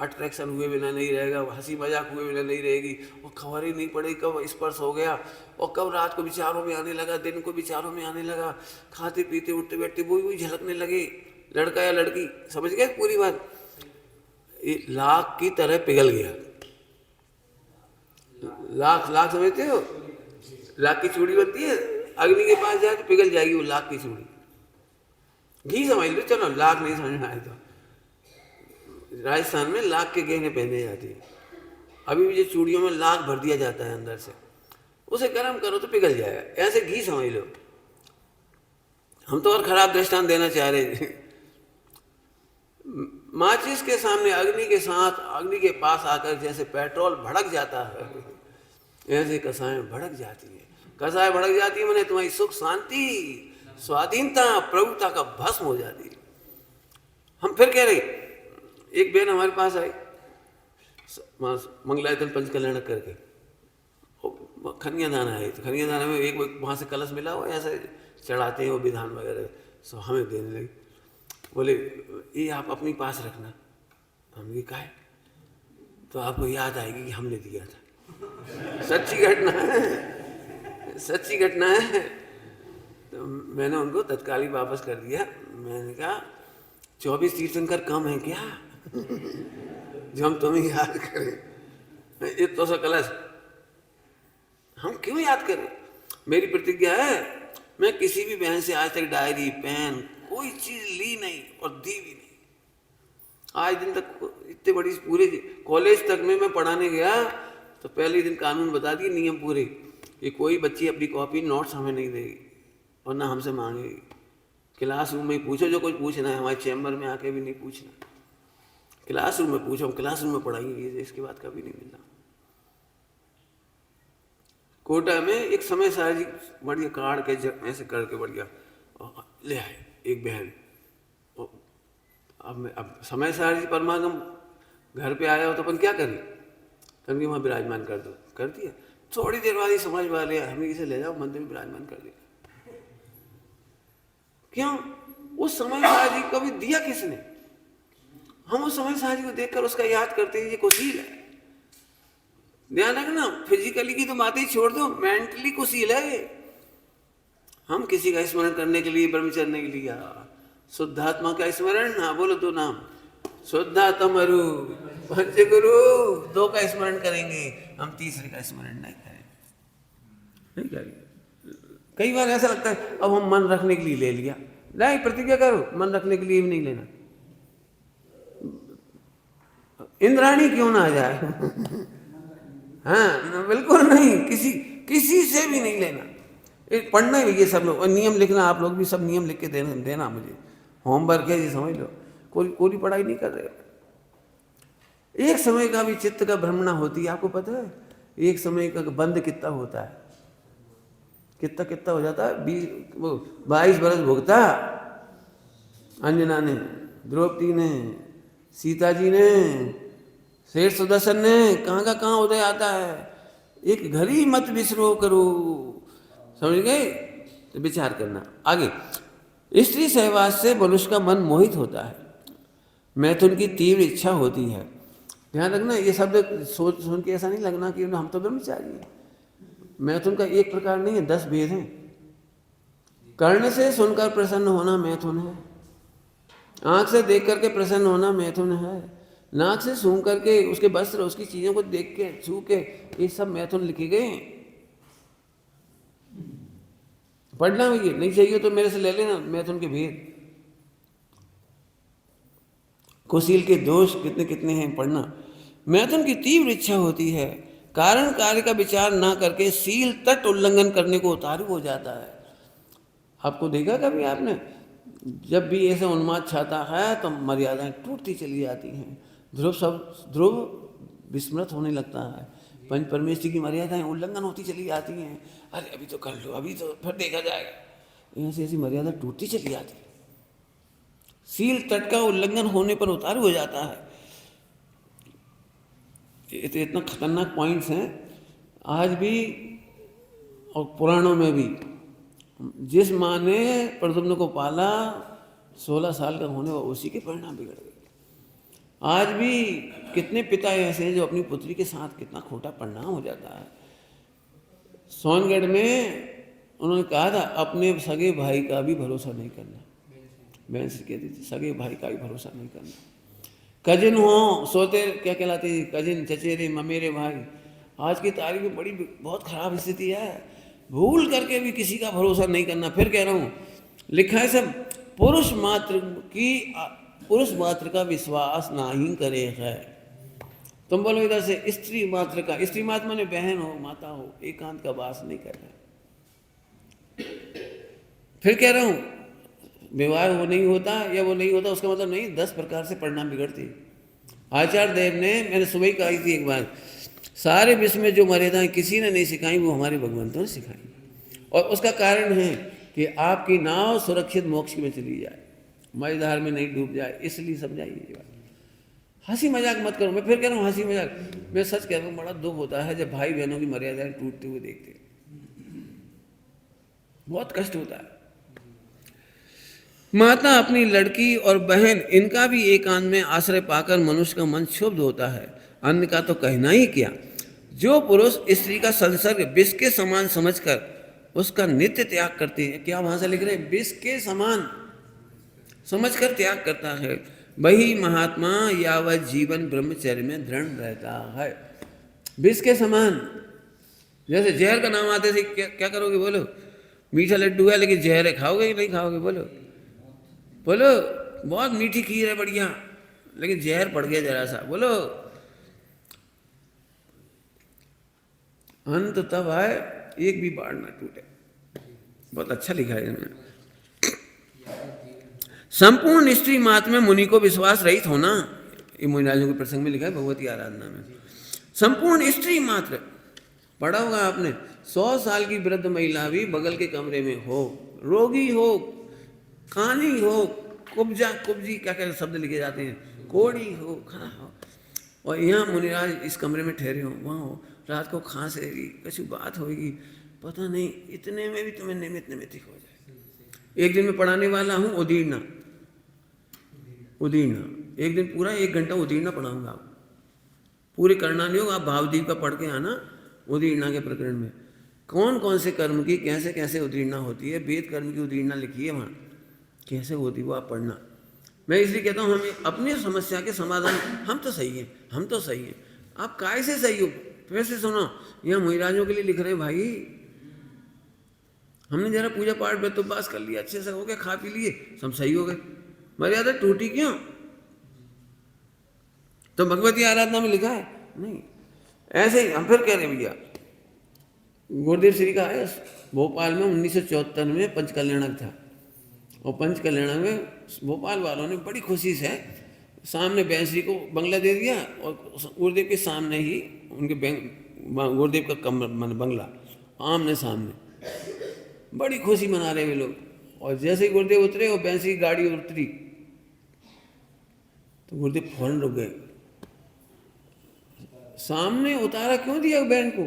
अट्रैक्शन हुए बिना नहीं रहेगा, हंसी मजाक हुए बिना नहीं रहेगी, और खबर ही नहीं पड़ेगी कब स्पर्श हो गया, और कब रात को विचारों में आने लगा, दिन को विचारों में आने लगा, खाते पीते उठते बैठते वही झलकने लगे, लड़का या लड़की। समझ गए पूरी बात? ये लाख की तरह पिघल गया। लाख समझते हो? लाख की चूड़ी बनती है, अग्नि के पास जाए तो पिघल जाएगी वो लाख की चूड़ी। घी समझ लो, चलो लाख नहीं समझ में आए तो राजस्थान में लाख के गहने पहने जाते हैं, अभी भी जो चूड़ियों में लाख भर दिया जाता है अंदर से, उसे गर्म करो तो पिघल जाएगा। ऐसे घी समझ लो। हम तो और खराब दृष्टांत देना चाह रहे हैं। माचिस के सामने अग्नि के साथ, अग्नि के पास आकर जैसे पेट्रोल भड़क जाता है, ऐसे कसाएं भड़क जाती है। कसाएं भड़क जाती है माने तुम्हारी सुख शांति स्वाधीनता प्रभुता का भस्म हो जाती है। हम फिर कह रहे, एक बहन हमारे पास आई मंगलायतन पंचकल्याण करके, खनिया दाना है, तो खनिया दाना में एक वहाँ से कलश मिला हुआ, ऐसे चढ़ाते हैं वो विधान वगैरह, सो हमें देने लगी। बोले ये आप अपनी पास रखना। हमने कहा है तो आपको याद आएगी कि हमने दिया था। सच्ची घटना है, सच्ची घटना है। तो मैंने उनको तत्काल ही वापस कर दिया। मैंने कहा 24 तीर्थंकर कम है क्या जो हम तुम्हें याद करें? ये तो सा कलश हम क्यों याद करें? मेरी प्रतिज्ञा है, मैं किसी भी बहन से आज तक डायरी पेन कोई चीज ली नहीं और दी भी नहीं। आज दिन तक इतने बड़ी पूरे कॉलेज तक में मैं पढ़ाने गया तो पहले दिन कानून बता दिए, नियम पूरे, कि कोई बच्ची अपनी कॉपी नोट्स हमें नहीं देगी और ना हमसे मांगेगी। क्लासरूम में पूछो, जो कुछ पूछना है, हमारे चैम्बर में आके भी नहीं पूछना, क्लासरूम में पूछो, हम क्लासरूम में पढ़ाएंगे, इसके बाद कभी नहीं मिलना। कोटा में एक समय साहब जी बढ़िया काट के ऐसे करके बढ़िया ले आए एक बहन। अब समय साहब जी परमागम घर पे आया हो तो अपन क्या करें, तभी वहाँ विराजमान कर दो, कर दिया। थोड़ी देर बाद ही समझ वाले हमें इसे ले जाओ मंदिर में विराजमान कर दिया। क्यों? उस समय साहब जी को भी दिया किसने? हम उस समय साहब जी को देखकर उसका याद करते हैं, ये कुशील है। ध्यान रखना, फिजिकली की तो बातें ही छोड़ दो, मेंटली कुशील है। हम किसी का स्मरण करने के लिए ब्रह्मचर्य नहीं लिया, शुद्धात्मा का स्मरण। हाँ बोलो दो नाम, शुद्धात्मरु पंचगुरु, दो का स्मरण करेंगे, हम तीसरे का स्मरण नहीं करेंगे। कई बार ऐसा लगता है अब हम मन रखने के लिए ले लिया, नहीं प्रतिज्ञा करो मन रखने के लिए भी नहीं लेना, इंद्राणी क्यों ना आ जाए। हाँ बिल्कुल नहीं, किसी से भी नहीं लेना। पढ़ना ही ये सब लोग, और नियम लिखना, आप लोग भी सब नियम लिख के देना मुझे, होमवर्क है ये समझ लो। कोई पढ़ाई नहीं कर रहे। एक समय का भी चित्त का भ्रमणा होती है, आपको पता है? एक समय का बंद कितना होता है, कितना हो जाता है। 22 बरस भुगता अंजना ने, द्रौपदी ने, सीता जी ने, शेर सुदर्शन ने, कहाँ का कहाँ उदय आता है। एक घड़ी मत विसरो करो, समझ गए? तो विचार करना। आगे, स्त्री सहवास से मनुष्य का मन मोहित होता है, मैथुन की तीव्र इच्छा होती है। ध्यान रखना, ये शब्द सुन के ऐसा नहीं लगना कि हम तो ब्रह्मचारी हैं। मैथुन का एक प्रकार नहीं है, 10 भेद हैं। कर्ण से सुनकर प्रसन्न होना मैथुन है, आंख से देख करके प्रसन्न होना मैथुन है, नाक से सूंघ करके उसके वस्त्र उसकी चीजों को देख के छू के, ये सब मैथुन लिखे गए हैं। पढ़ना ये नहीं चाहिए तो मेरे से ले लेना मैथुन के भेद, कुशील के दोष कितने कितने हैं, पढ़ना। मैथुन की तीव्र इच्छा होती है, कारण कार्य का विचार ना करके सील तट उल्लंघन करने को उतारू हो जाता है। आपको देखा कभी आपने, जब भी ऐसा उन्माद छाता है तो मर्यादाएं टूटती चली जाती हैं, ध्रुव विस्मृत होने लगता है, पंच परमेश्वर की मर्यादाएं उल्लंघन होती चली जाती हैं। अरे अभी तो कर लो, अभी तो फिर देखा जाएगा, ऐसी ऐसी मर्यादा टूटती चली जाती है। सील तट का उल्लंघन होने पर उतारू हो जाता है। ये तो इतना खतरनाक पॉइंट्स हैं आज भी और पुराणों में भी। जिस माँ ने प्रद्युम्न को पाला 16 साल का होने, उसी के परिणाम बिगड़ गए। आज भी कितने पिता ऐसे हैं जो अपनी पुत्री के साथ, कितना खोटा परिणाम हो जाता है। सोनगढ़ में उन्होंने कहा था अपने सगे भाई का भी भरोसा नहीं करना। बहन से कहती थी सगे भाई का भी भरोसा नहीं करना। कजिन हो सोते क्या कहलाते, कजिन चचेरे ममेरे भाई। आज की तारीख में बहुत खराब स्थिति है, भूल करके भी किसी का भरोसा नहीं करना। फिर कह रहा हूँ, लिखा है सब, पुरुष मात्र का विश्वास नहीं करे है। तुम बोलो इधर से स्त्री मात्र का, स्त्री मात्र माने बहन हो, माता हो, एकांत का वास नहीं कर रहे। फिर कह रहा हूँ, विवाह वो नहीं होता या वो नहीं होता उसका मतलब नहीं 10 प्रकार से परिणाम बिगड़ती। आचार्य देव ने, मैंने सुबह ही कही थी एक बार, सारे विश्व में जो मर्यादाएं किसी ने नहीं सिखाई वो हमारे भगवंतों ने सिखाई, और उसका कारण है कि आपकी नाव सुरक्षित मोक्ष में चली जाए, मझधार में नहीं डूब जाए, इसलिए समझाइए ये बात। हंसी मजाक मत करो। मैं फिर कह रहा हूँ हंसी मजाक, मैं सच कह रहा हूँ, बड़ा दुख होता है जब भाई बहनों की मर्यादाएं टूटते हुए देखते, बहुत कष्ट होता है। माता, अपनी लड़की और बहन, इनका भी एकांत में आश्रय पाकर मनुष्य का मन क्षुब्ध होता है, अन्य का तो कहना ही क्या। जो पुरुष स्त्री का संसर्ग विष के समान समझकर उसका नित्य त्याग करते हैं, क्या वहां से लिख रहे हैं, विष के समान समझकर त्याग करता है, वही महात्मा यावत जीवन ब्रह्मचर्य में दृढ़ रहता है। विष के समान, जैसे जहर का नाम आते थे, क्या करोगे बोलो, मीठा लड्डू है लेकिन जहर है, खाओगे कि नहीं खाओगे बोलो, बोलो, बहुत मीठी खीर है बढ़िया, लेकिन जहर पड़ गया जरा सा। बोलो अंत तब आए एक भी बाढ़ ना टूटे। बहुत अच्छा लिखा है इन्होंने। संपूर्ण स्त्री मात्र में मुनि को विश्वास रहित होना, ये मुनिराजों के प्रसंग में लिखा है भगवती आराधना में। संपूर्ण स्त्री मात्र, पढ़ा होगा आपने, 100 साल की वृद्ध महिला भी बगल के कमरे में हो, रोगी हो, कानी हो, कुब्जा कुब्जी क्या क्या शब्द लिखे जाते हैं, कोड़ी हो, खा हो, और यहाँ मुनिराज इस कमरे में ठहरे हो, वहाँ हो, रात को खांसेगी, कुछ बात होगी, पता नहीं, इतने में भी तुम्हें निमित्त निमित्त हो जाए। एक दिन मैं पढ़ाने वाला हूँ उदीर्णा, एक दिन पूरा 1 घंटा उदीर्णा पढ़ाऊंगा। आप पूरे करना नहीं होगा, आप भावदीप का पढ़ के आना उदीर्णा के प्रकरण में कौन कौन से कर्म की कैसे कैसे उदीर्णा होती है, वेद कर्म की उदीर्णा लिखी है वहाँ कैसे होती है, वो आप पढ़ना। मैं इसलिए कहता हूँ हमें अपनी समस्या के समाधान, हम तो सही हैं, आप काय से सही हो। फिर से सुनो, यहाँ मुनिराजों के लिए लिख रहे हैं भाई, हमने जरा पूजा पाठ में तो बास कर लिया, अच्छे से हो गए, खा पी लिए, सब सही हो गए, मर्यादा टूटी क्यों? तो भगवती आराधना में लिखा है नहीं, ऐसे ही हम फिर कह रहे भैया, गुरुदेव श्री का है भोपाल में 1974 में पंचकल्याणक था, और पंचकल्याणक में भोपाल वालों ने बड़ी खुशी से सामने बैंसरी को बंगला दे दिया, और गुरुदेव के सामने ही उनके गुरुदेव का कमरा मान बंगला आमने सामने, बड़ी खुशी मना रहे वे लोग। और जैसे ही गुरुदेव उतरे और बैंसरी की गाड़ी उतरी तो गुरुदेव फौरन रुक गए। सामने उतारा क्यों दिया बहन को?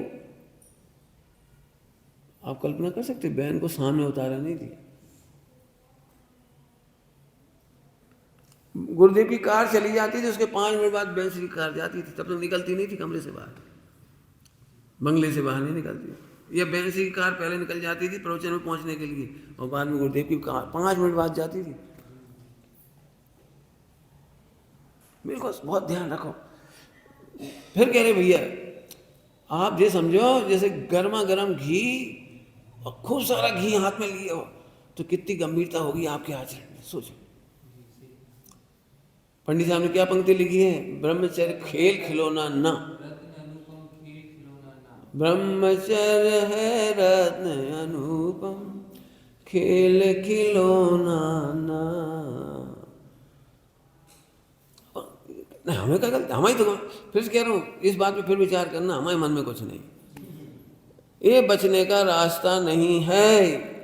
आप कल्पना कर सकते, बहन को सामने उतारा नहीं दिया। गुरुदेव की कार चली जाती थी, उसके 5 मिनट बाद बैंसरी की कार जाती थी, तब तक निकलती नहीं थी कमरे से बाहर, बंगले से बाहर नहीं निकलती। या बैंसरी की कार पहले निकल जाती थी प्रवचन में पहुंचने के लिए, और बाद में गुरुदेव की कार 5 मिनट बाद जाती थी। बिल्कुल बहुत ध्यान रखो। फिर कह रहे भैया, आप ये समझो जैसे गर्मा गर्म घी और खूब सारा घी हाथ में लिए हो तो कितनी गंभीरता होगी आपके आचरण में, सोचो। पंडित साहब ने क्या पंक्ति लिखी है? ब्रह्मचर्य खेल खिलौना ना, ब्रह्मचर्य है रत्न अनुपम, खेल खिलौना ना। हमें क्या गलती, हमारी तो, फिर कह रहा हूँ इस बात पे फिर विचार करना, हमारे मन में कुछ नहीं, ये बचने का रास्ता नहीं है।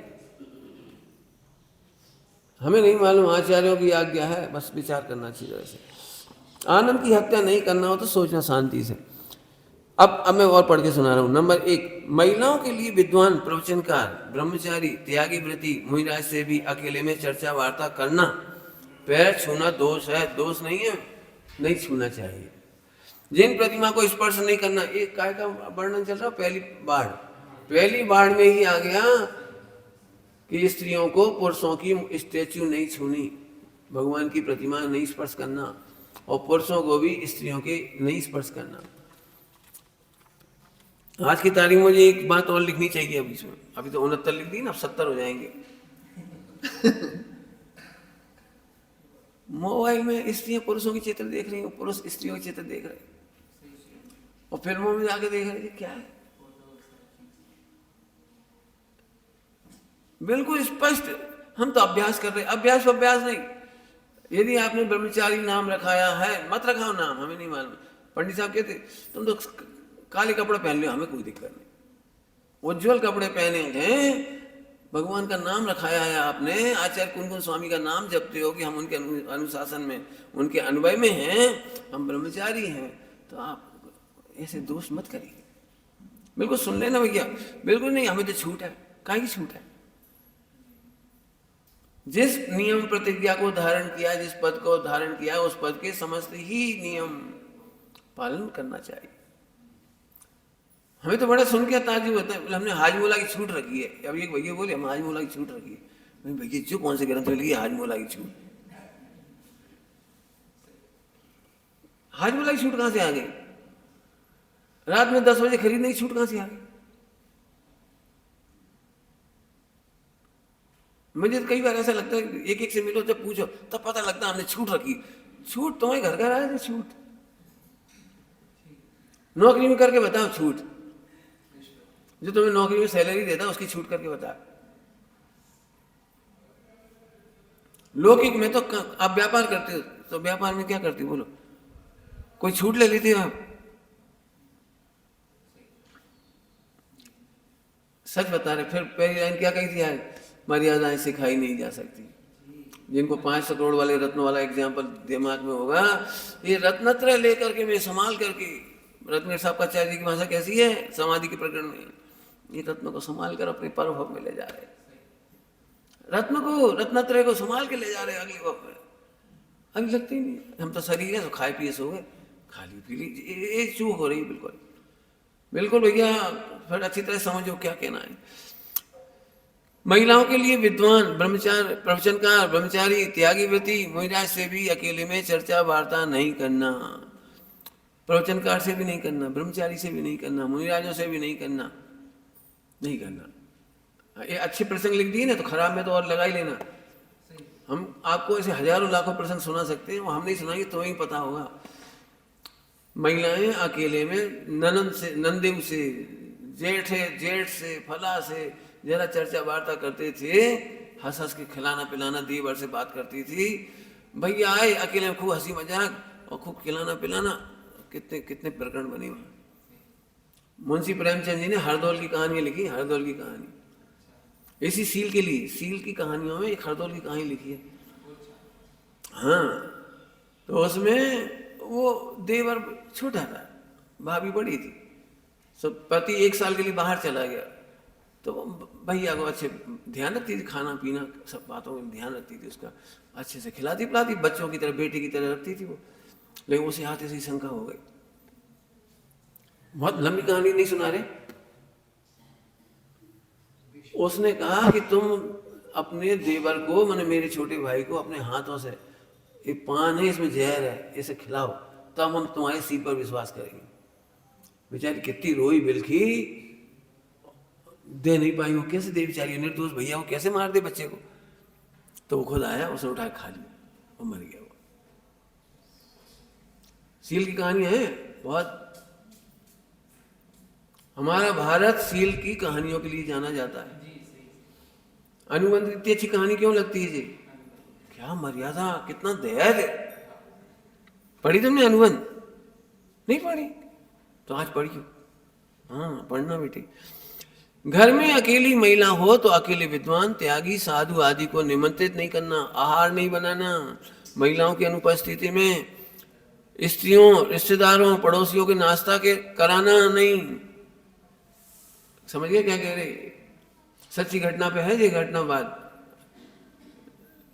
हमें नहीं मालूम, आचार्यों की आज्ञा है, बस विचार करना चाहिए। वैसे आनंद की हत्या नहीं करना हो तो सोचना शांति से। अब मैं और पढ़ के सुना रहा हूँ। नंबर 1, महिलाओं के लिए विद्वान, प्रवचनकार, ब्रह्मचारी, त्यागी व्रती मुनिराज से भी अकेले में चर्चा वार्ता करना। पैर छूना दोष है, दोष नहीं है, नहीं छूना चाहिए। जिन प्रतिमा को स्पर्श नहीं करना, एक काय का वर्णन चल रहा, पहली बाढ़ में ही आ गया कि स्त्रियों को पुरुषों की स्टैच्यू नहीं छूनी, भगवान की प्रतिमा नहीं स्पर्श करना, और पुरुषों को भी स्त्रियों के नहीं स्पर्श करना। आज की तारीख में मुझे एक बात और लिखनी चाहिए अभी इसमें, अभी तो 69 लिख दी ना, अब 70 हो जाएंगे। मोबाइल में स्त्रियां पुरुषों की चित्र देख रही हैं, पुरुष स्त्रियों के चित्र देख रहे हैं, और फिल्मों में जाके देख रहे हैं, क्या है? बिल्कुल स्पष्ट। हम तो अभ्यास कर रहे हैं, अभ्यास नहीं। यदि आपने ब्रह्मचारी नाम रखाया है, मत रखाओ नाम, हमें नहीं मालूम। पंडित साहब कहते तुम तो काले कपड़े पहन लो, हमें कोई दिक्कत नहीं। उज्जवल कपड़े पहने हैं, भगवान का नाम रखाया है आपने, आचार्य कुंकुम स्वामी का नाम जपते हो कि हम उनके अनुशासन में, उनके अनुभव में हैं, हम ब्रह्मचारी हैं, तो आप ऐसे दोष मत करिए। बिल्कुल सुन लेना भैया, बिल्कुल नहीं, हमें तो छूट है। काहे की छूट है? जिस नियम प्रतिज्ञा को धारण किया, जिस पद को धारण किया, उस पद के समस्त ही नियम पालन करना चाहिए। हमें तो बड़ा सुन के ताज्जुब होता है, हमने हाजमोला की छूट रखी है। अब एक भैया बोले हम हाजमोला की छूट रखी है। भैया जो कौन से ग्रंथ में लिखी है हाजमोला की छूट? हाजमोला की छूट कहां से आ गई? रात में 10 बजे खरीदने की छूट कहां से आ गई? मुझे तो कई बार ऐसा लगता है, एक से मिलो जब पूछो तब पता लगता है हमने छूट रखी। छूट तुम्हें घर का राज है, छूट नौकरी में करके बताओ, छूट जो तुम्हें नौकरी में सैलरी देता उसकी छूट करके बता। लौकिक में तो आप व्यापार करते हो, तो व्यापार में क्या करती हो बोलो, कोई छूट ले लेती हो आप? सच बता रहे। फिर पहली लाइन क्या कही थी यार, मर्यादाएं सिखाई नहीं जा सकती। जिनको 500 करोड़ वाले रत्न वाला एग्जाम्पल दिमाग में होगा, ये रत्नत्रय लेकर के मैं संभाल करके, रत्न साहब का आचार्य जी की भाषा कैसी है समाधि के प्रकरण में, ये रत्न को संभाल कर अपने पर भव में ले जा रहे, रत्न को, रत्नत्रय को संभाल के ले जा रहे अगले भव में। अभी लगती नहीं, हम तो शरीर है तो खाए पिए सो गए, खा ली पी ली, ये चूक हो रही है बिल्कुल बिल्कुल भैया। फिर अच्छी तरह समझो क्या कहना है। महिलाओं के लिए विद्वान, ब्रह्मचारी, प्रवचनकार, ब्रह्मचारी, त्यागी व्रती, मुनिराज से भी अकेले में चर्चा वार्ता नहीं करना, प्रवचनकार से भी नहीं करना, ब्रह्मचारी से भी नहीं करना, मुनिराजों से भी नहीं करना, नहीं करना। ये अच्छे प्रसंग लिख दिए ना, तो खराब में तो और लगा ही लेना। हम आपको ऐसे हजारों लाखों प्रसंग सुना सकते हैं, वो हम नहीं सुनाएंगे तो ही पता होगा। महिलाएं अकेले में ननद से, नंदेव से, जेठ से, फला से जरा चर्चा वार्ता करते थे, हंस हंस के खिलाना पिलाना, दी भर से बात करती थी। भैया आए अकेले में खूब हंसी मजाक और खूब खिलाना पिलाना, कितने कितने प्रकरण बने हुए। मुंशी प्रेमचंद जी ने हरदौल की कहानी लिखी, हरदौल की कहानी इसी सील के लिए, सील की कहानियों में एक हरदौल की कहानी लिखी है। हाँ, तो उसमें वो देवर छोटा था, भाभी बड़ी थी, सब पति 1 साल के लिए बाहर चला गया, तो भैया को अच्छे ध्यान रखती थी, खाना पीना सब बातों में ध्यान रखती थी, उसका अच्छे से खिलाती पिलाती, बच्चों की तरह बेटी की तरह रखती थी वो। लेकिन उसे हाथ से शंका हो गई। बहुत लंबी कहानी नहीं सुना रहे। उसने कहा कि तुम अपने देवर को, मैंने मेरे छोटे भाई को, अपने हाथों से, ये पान है इसमें जहर है, इसे खिलाओ, तब हम तुम्हारे सी पर विश्वास करेंगे। बेचारी कितनी रोई बिलखी, दे नहीं पाई, वो कैसे दे बेचारी, निर्दोष भैया वो कैसे मार दे बच्चे को। तो वो खुद आया, उसने उठा खा लिया और मर गया वो। सील की कहानी है बहुत। हमारा भारत सील की कहानियों के लिए जाना जाता है। अनुबंध इतनी अच्छी कहानी क्यों लगती है जी? क्या मर्यादा, कितना धैर्य। पढ़ी तुमने अनुबंध? नहीं पढ़ी तो आज पढ़ियो। हाँ पढ़ना बेटे। घर में अकेली महिला हो तो अकेले विद्वान, त्यागी, साधु आदि को निमंत्रित नहीं करना, आहार नहीं बनाना। महिलाओं की अनुपस्थिति में स्त्रियों, रिश्तेदारों, पड़ोसियों के नाश्ता के कराना नहीं। समझ गए क्या कह रहे? सच्ची घटना पे है ये घटना बात।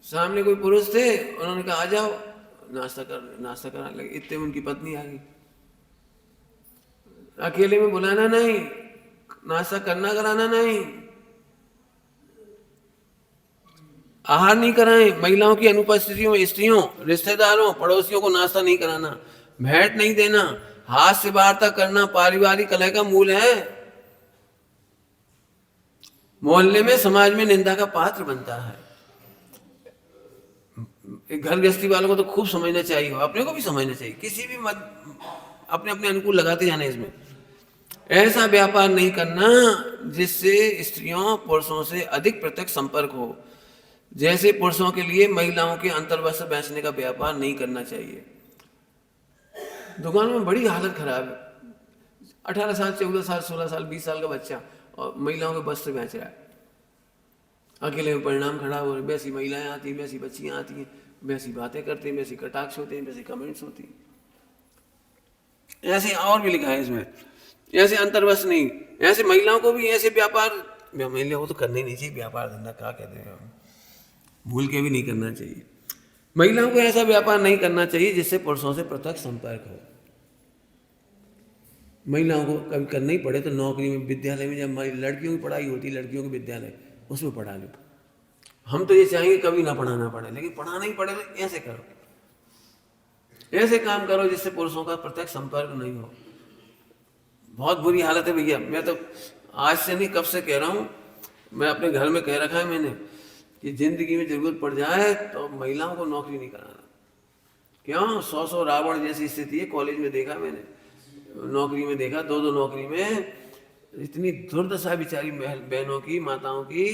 सामने कोई पुरुष थे, उन्होंने कहा आ जाओ नाश्ता कराने लगे। इतने उनकी पत्नी आ गई। अकेले में बुलाना नहीं, नाश्ता करना कराना नहीं, आहार नहीं कराएं। महिलाओं की अनुपस्थिति में स्त्रियों, रिश्तेदारों, पड़ोसियों को नाश्ता नहीं कराना, भेंट नहीं देना, हाथ से वार्ता करना पारिवारिक कलह का मूल है। मोहल्ले में, समाज में निंदा का पात्र बनता है। घर गृहस्थी वालों को तो खूब समझना चाहिए, अपने को भी समझना चाहिए। किसी भी मत अपने अपने अनुकूल लगाते जाना। इसमें ऐसा व्यापार नहीं करना जिससे स्त्रियों पुरुषों से अधिक प्रत्यक्ष संपर्क हो। जैसे पुरुषों के लिए महिलाओं के अंतर्वस्त्र बेचने का व्यापार नहीं करना चाहिए। दुकान में बड़ी हालत खराब है, 18 साल, 14 साल, 16 साल, 20 साल का बच्चा और महिलाओं के वस्त्र बेच रहा है। अकेले में परिणाम खराब हो रहे। वैसी महिलाएं आती हैं, वैसी बच्चियां आती हैं, वैसी बातें करते हैं, वैसी कटाक्ष होते हैं, वैसी कमेंट्स होती हैं। ऐसे और भी लिखा है इसमें, ऐसे अंतर्वश नहीं। ऐसे महिलाओं को भी ऐसे व्यापार, महिलाओं को तो करना ही नहीं चाहिए व्यापार धंधा, क्या कहते हैं, भूल के भी नहीं करना चाहिए। महिलाओं को ऐसा व्यापार नहीं करना चाहिए जिससे पुरुषों से प्रत्यक्ष संपर्क हो। महिलाओं को कभी करना ही पड़े तो नौकरी में, विद्यालय में, जब लड़कियों की पढ़ाई होती है, लड़कियों के विद्यालय, उसमें पढ़ा लो। हम तो ये चाहेंगे कभी ना पढ़ाना पड़े, लेकिन पढ़ाना ही पड़े तो ऐसे करो, ऐसे काम करो जिससे पुरुषों का प्रत्यक्ष संपर्क नहीं हो। बहुत बुरी हालत है भैया। मैं तो आज से नहीं कब से कह रहा हूँ, मैं अपने घर में कह रखा है मैंने कि जिंदगी में जरूरत पड़ जाए तो महिलाओं को नौकरी नहीं कराना। क्यों? 100 रावण जैसी स्थिति है। कॉलेज में देखा मैंने, नौकरी में देखा, 2 नौकरी में इतनी दुर्दशा बेचारी बहनों की, माताओं की,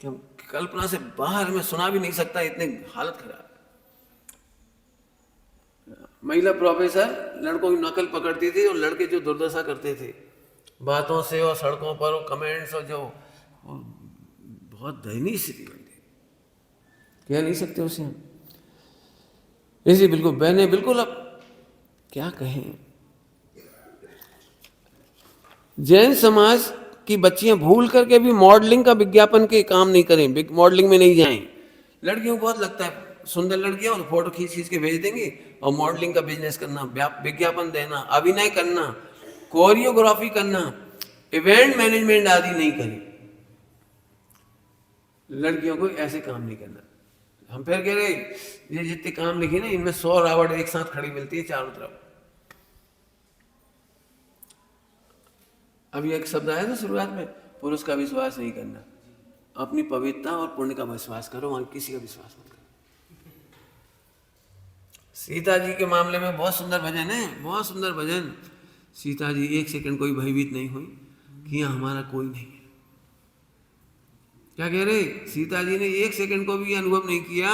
कि हम कल्पना से बाहर में सुना भी नहीं सकता, इतनी हालत खराब। महिला प्रोफेसर लड़कों की नकल पकड़ती थी और लड़के जो दुर्दशा करते थे बातों से और सड़कों पर और कमेंट्स और जो बहुत दयनीय स्थिति बनती, कह नहीं सकते उसे हम। इसी बिल्कुल बहने बिल्कुल, अब क्या कहें। जैन समाज की बच्चियां भूल करके भी मॉडलिंग का विज्ञापन के काम नहीं करें, मॉडलिंग में नहीं जाएं। लड़कियों को बहुत लगता है सुंदर लड़कियां और फोटो खींच खींच के भेज देंगे और मॉडलिंग का बिजनेस करना, विज्ञापन देना, अभिनय करना, कोरियोग्राफी करना, इवेंट मैनेजमेंट आदि नहीं करें। लड़कियों को ऐसे काम नहीं करना। हम फिर कह रहे ये जितने काम लिखे ना, इनमें 100 रावण एक साथ खड़ी मिलती है चारों तरफ। अभी एक शब्द आया था शुरुआत में, पुरुष का विश्वास नहीं करना, अपनी पवित्रता और पुण्य का विश्वास करो, वहां किसी का विश्वास मत करो। सीता जी के मामले में बहुत सुंदर भजन है, बहुत सुंदर भजन। सीता जी एक सेकंड कोई भयभीत नहीं हुई कि यहाँ हमारा कोई नहीं है। क्या कह रहे? सीता जी ने एक सेकंड को भी अनुभव नहीं किया,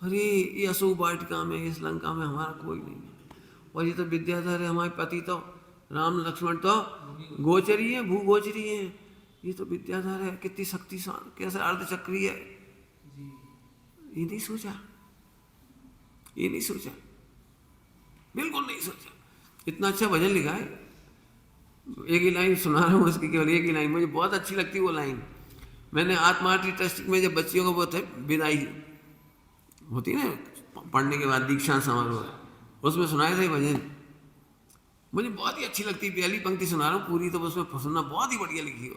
अरे ये अशोक वाटिका में, इस लंका में हमारा कोई नहीं है। और ये तो विद्याधर है, हमारे पति तो राम लक्ष्मण तो गोचरी है, भूगोचरी है, ये तो विद्याधर है, कितनी शक्तिशाली, कैसे अर्धचक्री है। ये नहीं सोचा, ये नहीं सोचा, बिल्कुल नहीं सोचा। इतना अच्छा भजन लिखा है। एक ही लाइन सुना रहा हूँ इसकी, केवल एक ही लाइन मुझे बहुत अच्छी लगती है। वो लाइन मैंने आत्मार्थी ट्रस्ट में जब बच्चियों को वो थे विदाई होती ना पढ़ने के बाद दीक्षांत समारोह, उसमें सुनाए थे भजन, मुझे बहुत ही अच्छी लगती। पहली पंक्ति सुना रहा हूँ पूरी, तो उसमें सुनना बहुत ही बढ़िया लिखी हो।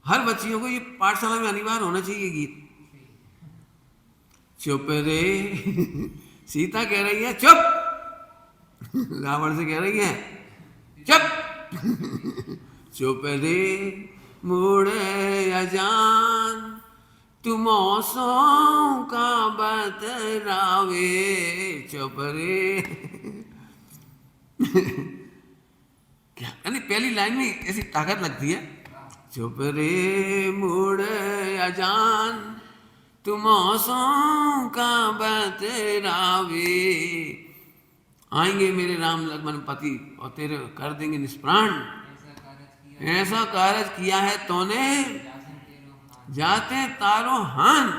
हर बच्चियों को ये पाठशाला में अनिवार्य होना चाहिए गीत। चुप रे सीता कह रही है चुप, रावण से कह रही है चुप। चुप रे मुड़े अजान, तुम औसों का बतरावे। चुप रे क्या यानी पहली लाइन में ऐसी ताकत लगती है। चुप रे मुड़े अजान, तुम औसों का बतरावे। आएंगे मेरे राम लक्ष्मण पति और तेरे कर देंगे निष्प्राण। ऐसा कार्य किया है तूने, जाते तारो हान।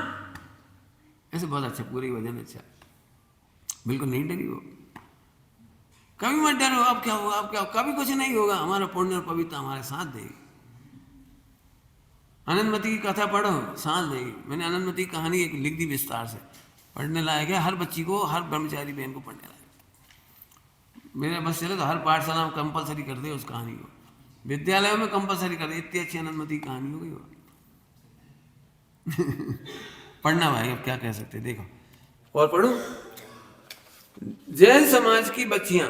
ऐसे बहुत अच्छा पूरी वजन, अच्छा बिल्कुल नहीं डरी वो, कभी मत डरो। अब क्या होगा, अब क्या होगा? कभी कुछ नहीं होगा, हमारा पुण्य और पवित्रता हमारे साथ देगी। अनंतमती की कथा पढ़ो, साथ देगी। मैंने अनंतमती की कहानी एक लिख दी विस्तार से, पढ़ने लायक है। हर बच्ची को, हर ब्रह्मचारी बहन को पढ़ने लायक। मेरे बस चले तो हर पाठशाला में कंपलसरी कर दे उस कहानी को, विद्यालयों में कंपलसरी कर दे। इतनी अच्छी अनंतमती की कहानी हो गई वो। पढ़ना भाई, अब क्या कह सकते। देखो और पढ़ो। जैन समाज की बच्चियां,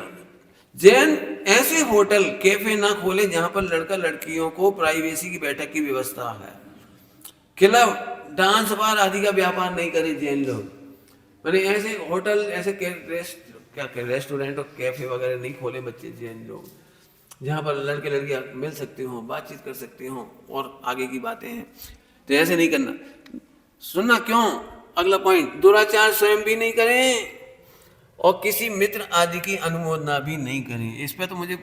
जैन ऐसे होटल कैफे ना खोले जहां पर लड़का लड़कियों को प्राइवेसी की बैठक की व्यवस्था है। क्लब, डांस बार आदि का व्यापार नहीं करे जैन लोग। मैंने ऐसे होटल, ऐसे रेस्टोरेंट और कैफे वगैरह नहीं खोले बच्चे जैन लोग, जहां पर लड़के लड़कियां मिल सकते हो, बातचीत कर सकते हो और आगे की बातें हैं। तो ऐसे नहीं करना। सुनना क्यों, अगला पॉइंट, दुराचार स्वयं भी नहीं करें और किसी मित्र आदि की अनुमोदना भी नहीं करें। इस पे तो मुझे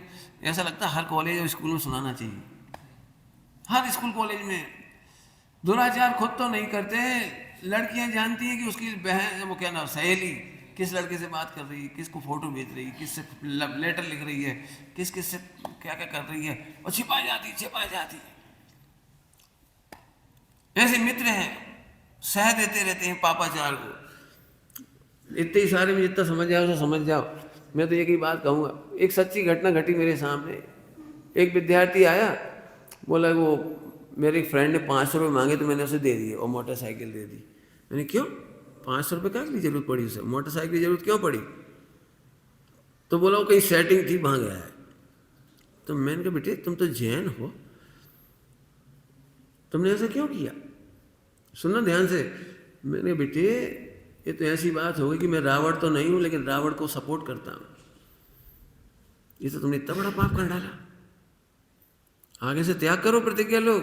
ऐसा लगता है हर कॉलेज और स्कूल में सुनाना चाहिए। हर स्कूल कॉलेज में दुराचार खुद तो नहीं करते, लड़कियां जानती हैं कि उसकी बहन, वो क्या नाम, सहेली किस लड़के से बात कर रही है, किसको फोटो भेज रही है, किससे लेटर लिख रही है, किस किस से क्या क्या कर रही है, और छिपाई जाती है। ऐसे मित्र हैं, सह देते रहते हैं पापाचार को। इतने ही सारे में जितना समझ जाओ तो समझ जाओ। मैं तो एक ही बात कहूँगा, एक सच्ची घटना घटी मेरे सामने। एक विद्यार्थी आया, बोला वो मेरे एक फ्रेंड ने 500 रुपये मांगे तो मैंने उसे दे दिए और मोटरसाइकिल दे दी। मैंने क्यों, 500 रुपये क्या की जरूरत पड़ी उसे, मोटरसाइकिल की जरूरत क्यों पड़ी? तो बोला वो कहीं सेटिंग थी, वहाँ गया है। तो मैंने कहा बेटे तुम तो जैन हो, तुमने ऐसा क्यों किया? सुनना ध्यान से। मैंने बेटे ये तो ऐसी बात हो गई कि मैं रावण तो नहीं हूं लेकिन रावण को सपोर्ट करता हूं। ये तो तुमने इतना बड़ा पाप कर डाला। आगे से त्याग करो प्रतिज्ञा लो,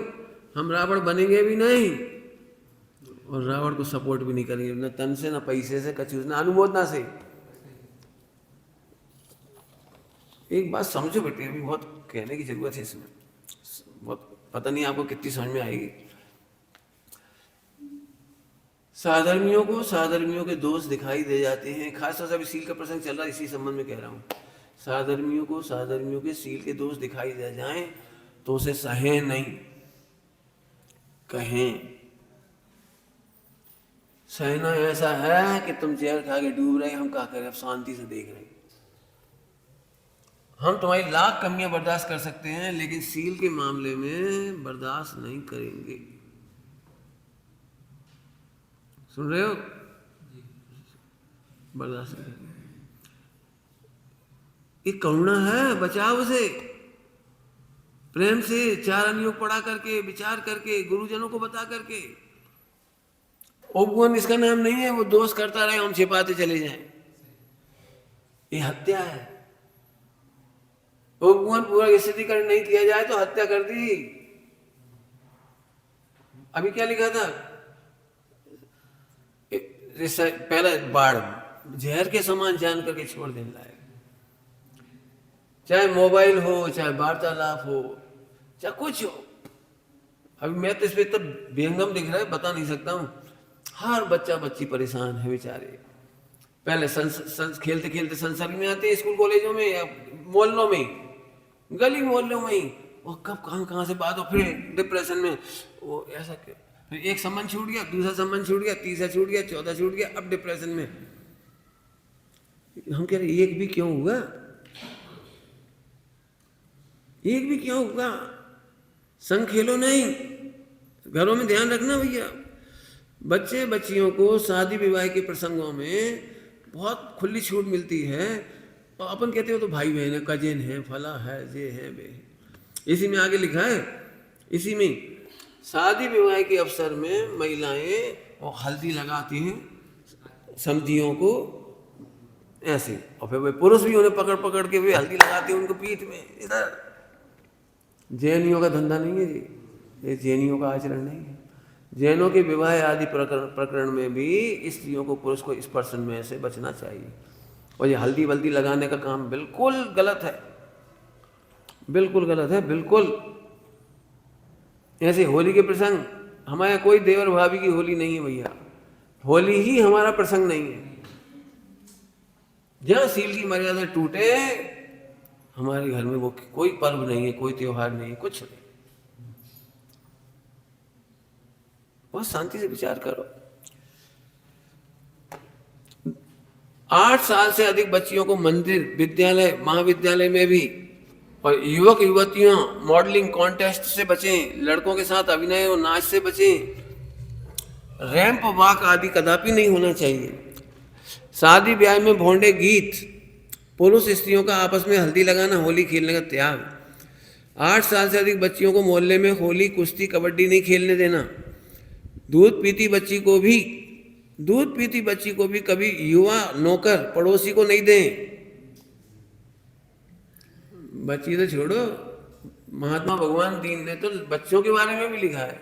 हम रावण बनेंगे भी नहीं और रावण को सपोर्ट भी नहीं करेंगे, न तन से, न पैसे से, कछु न अनुमोदना से। एक बात समझो बेटे, अभी बहुत कहने की जरूरत है इसमें, बहुत पता नहीं आपको कितनी समझ में आएगी। साधर्मियों को साधर्मियों के दोष दिखाई दे जाते हैं, खासतौर से अभी सील का प्रसंग चल रहा है, इसी संबंध में कह रहा हूँ। साधर्मियों को साधर्मियों के सील के दोष दिखाई दे जाएं तो उसे सहें नहीं, कहें। सहना ऐसा है कि तुम जहर खा के डूब रहे, हम क्या करें, अब शांति से देख रहे। हम तुम्हारी लाख कमियां बर्दाश्त कर सकते हैं लेकिन सील के मामले में बर्दाश्त नहीं करेंगे। सुन रहे हो? बर्दाश्त नहीं करेंगे। एक करुणा है, बचाव उसे प्रेम से, चार अनुयोग पढ़ा करके, विचार करके, गुरुजनों को बता करके। उपवन इसका नाम नहीं है, वो दोष करता रहे, हम छिपाते चले जाएं, ये हत्या है। उपवन पूरा स्थितिकरण नहीं किया जाए तो हत्या कर दी। अभी क्या लिखा था, पहला बाढ़ जहर के समान जान करके छोड़ देने लायक, चाहे मोबाइल हो, चाहे वार्तालाप हो, चाहे कुछ हो। अभी मैं तो इस पे तब बेहंगम दिख रहा है, बता नहीं सकता हूं। हर बच्चा बच्ची परेशान है बेचारे। पहले खेलते खेलते संसर्ग में आते, स्कूल कॉलेजों में या मोहल्लों में, गली मोहल्लों में, वो कब कहाँ से बात हो, फिर डिप्रेशन में। वो ऐसा क्यों? फिर एक संबंध छूट गया, दूसरा संबंध छूट गया, तीसरा छूट गया, चौथा छूट गया, अब डिप्रेशन में। हम कह रहे एक भी क्यों हुआ, एक भी क्यों हुआ? संग खेलो नहीं, घरों में ध्यान रखना भैया। बच्चे बच्चियों को शादी विवाह के प्रसंगों में बहुत खुली छूट मिलती है और अपन कहते हो तो भाई बहन है, कजिन है, फला है, ये है, बे। इसी में आगे लिखा है, इसी में शादी विवाह के अवसर में महिलाएं और हल्दी लगाती हैं समधियों को ऐसे, और फिर वे पुरुष भी उन्हें पकड़ पकड़ के वे हल्दी लगाते हैं उनको पीठ में। इधर जैनियों का धंधा नहीं है जी, ये जैनियों का आचरण नहीं है। जैनों के विवाह आदि प्रकरण में भी स्त्रियों को पुरुष को स्पर्शन में से बचना चाहिए। और ये हल्दी वल्दी लगाने का काम बिल्कुल गलत है, बिल्कुल गलत है, बिल्कुल। ऐसे होली के प्रसंग, हमारे कोई देवर भाभी की होली नहीं है भैया, होली ही हमारा प्रसंग नहीं है। जहाँ सील की मर्यादा टूटे, हमारे घर में वो कोई पर्व नहीं है, कोई त्योहार नहीं है, कुछ नहीं। बहुत शांति से विचार करो। 8 साल से अधिक बच्चियों को मंदिर, विद्यालय, महाविद्यालय में भी, और युवक युवतियां मॉडलिंग कॉन्टेस्ट से बचें, लड़कों के साथ अभिनय और नाच से बचें, रैंप वॉक आदि कदापि नहीं होना चाहिए। शादी ब्याह में भोंडे गीत, पुरुष स्त्रियों का आपस में हल्दी लगाना, होली खेलने का त्याग। 8 साल से अधिक बच्चियों को मोहल्ले में होली, कुश्ती, कबड्डी नहीं खेलने देना। दूध पीती बच्ची को भी कभी युवा नौकर पड़ोसी को नहीं दें। बच्ची तो छोड़ो, महात्मा भगवान दीन ने तो बच्चों के बारे में भी लिखा है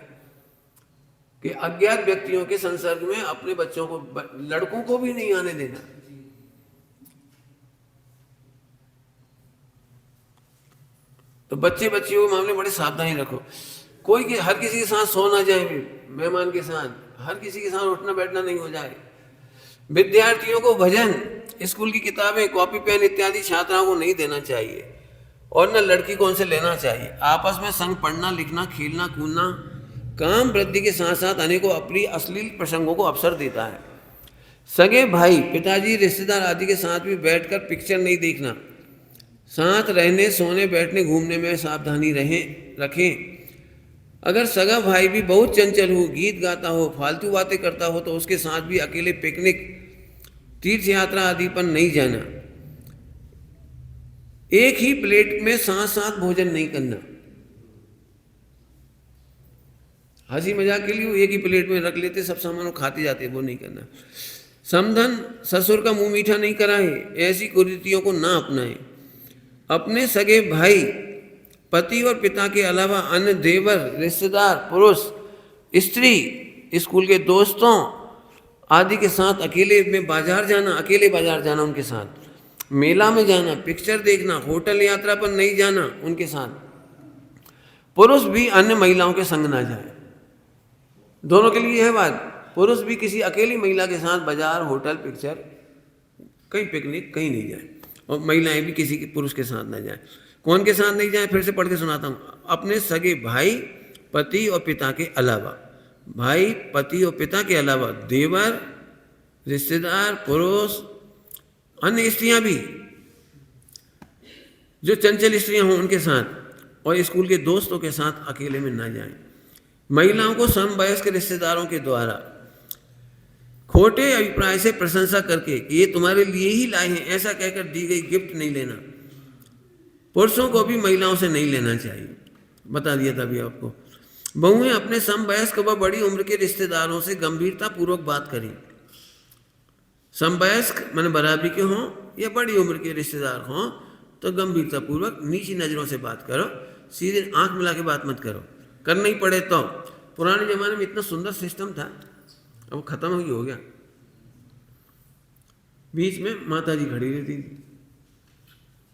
कि अज्ञात व्यक्तियों के संसर्ग में अपने बच्चों को, लड़कों को भी नहीं आने देना। तो बच्चे बच्चियों के मामले बड़े सावधानी रखो। हर किसी के साथ सो ना जाए, मेहमान के साथ, हर किसी के साथ उठना बैठना नहीं हो जाए। विद्यार्थियों को भजन, स्कूल की किताबें, कॉपी पेन इत्यादि छात्राओं को नहीं देना चाहिए और न लड़की को उनसे लेना चाहिए। आपस में संग पढ़ना, लिखना, खेलना, कूदना काम वृद्धि के साथ साथ अनेकों अप्रिय अश्लील प्रसंगों को अवसर देता है। सगे भाई, पिताजी, रिश्तेदार आदि के साथ भी बैठकर पिक्चर नहीं देखना। साथ रहने, सोने, बैठने, घूमने में सावधानी रखें। अगर सगा भाई भी बहुत चंचल हो, गीत गाता हो, फालतू बातें करता हो तो उसके साथ भी अकेले पिकनिक, तीर्थ यात्रा आदि पर नहीं जाना। एक ही प्लेट में साथ साथ भोजन नहीं करना। हंसी मजाक के लिए एक ही प्लेट में रख लेते, सब सामान खाते जाते, वो नहीं करना। समधन ससुर का मुंह मीठा नहीं कराए, ऐसी कुरीतियों को ना अपनाए। अपने सगे भाई, पति और पिता के अलावा अन्य देवर, रिश्तेदार, पुरुष, स्त्री, स्कूल के दोस्तों आदि के साथ अकेले में बाजार जाना, अकेले बाजार जाना उनके साथ, मेला में जाना, पिक्चर देखना, होटल यात्रा पर नहीं जाना उनके साथ। पुरुष भी अन्य महिलाओं के संग ना जाए। दोनों के लिए यह बात, पुरुष भी किसी अकेली महिला के साथ बाजार, होटल, पिक्चर, कहीं पिकनिक, कहीं नहीं जाए, और महिलाएं भी किसी के पुरुष के साथ ना जाए। कौन के साथ नहीं जाए, फिर से पढ़ के सुनाता हूँ। अपने सगे भाई, पति और पिता के अलावा, भाई, पति और पिता के अलावा देवर, रिश्तेदार, पुरुष, अन्य स्त्रियां भी जो चंचल स्त्रियां हों उनके साथ, और स्कूल के दोस्तों के साथ अकेले में ना जाएं। महिलाओं को समवयस्क रिश्तेदारों के द्वारा खोटे अभिप्राय से प्रशंसा करके कि ये तुम्हारे लिए ही लाए हैं ऐसा कहकर दी गई गिफ्ट नहीं लेना। पुरुषों को भी महिलाओं से नहीं लेना चाहिए, बता दिया था अभी आपको। बहुएं अपने समवयस्क व बड़ी उम्र के रिश्तेदारों से गंभीरता पूर्वक बात करें। समवयस्क माने बराबरी के हों या बड़ी उम्र के रिश्तेदार हों तो गंभीरता पूर्वक नीची नज़रों से बात करो, सीधे आंख मिला के बात मत करो। करना ही पड़े तो। पुराने ज़माने में इतना सुंदर सिस्टम था, अब वो ख़त्म हो गया। बीच में माता जी खड़ी रहती थी,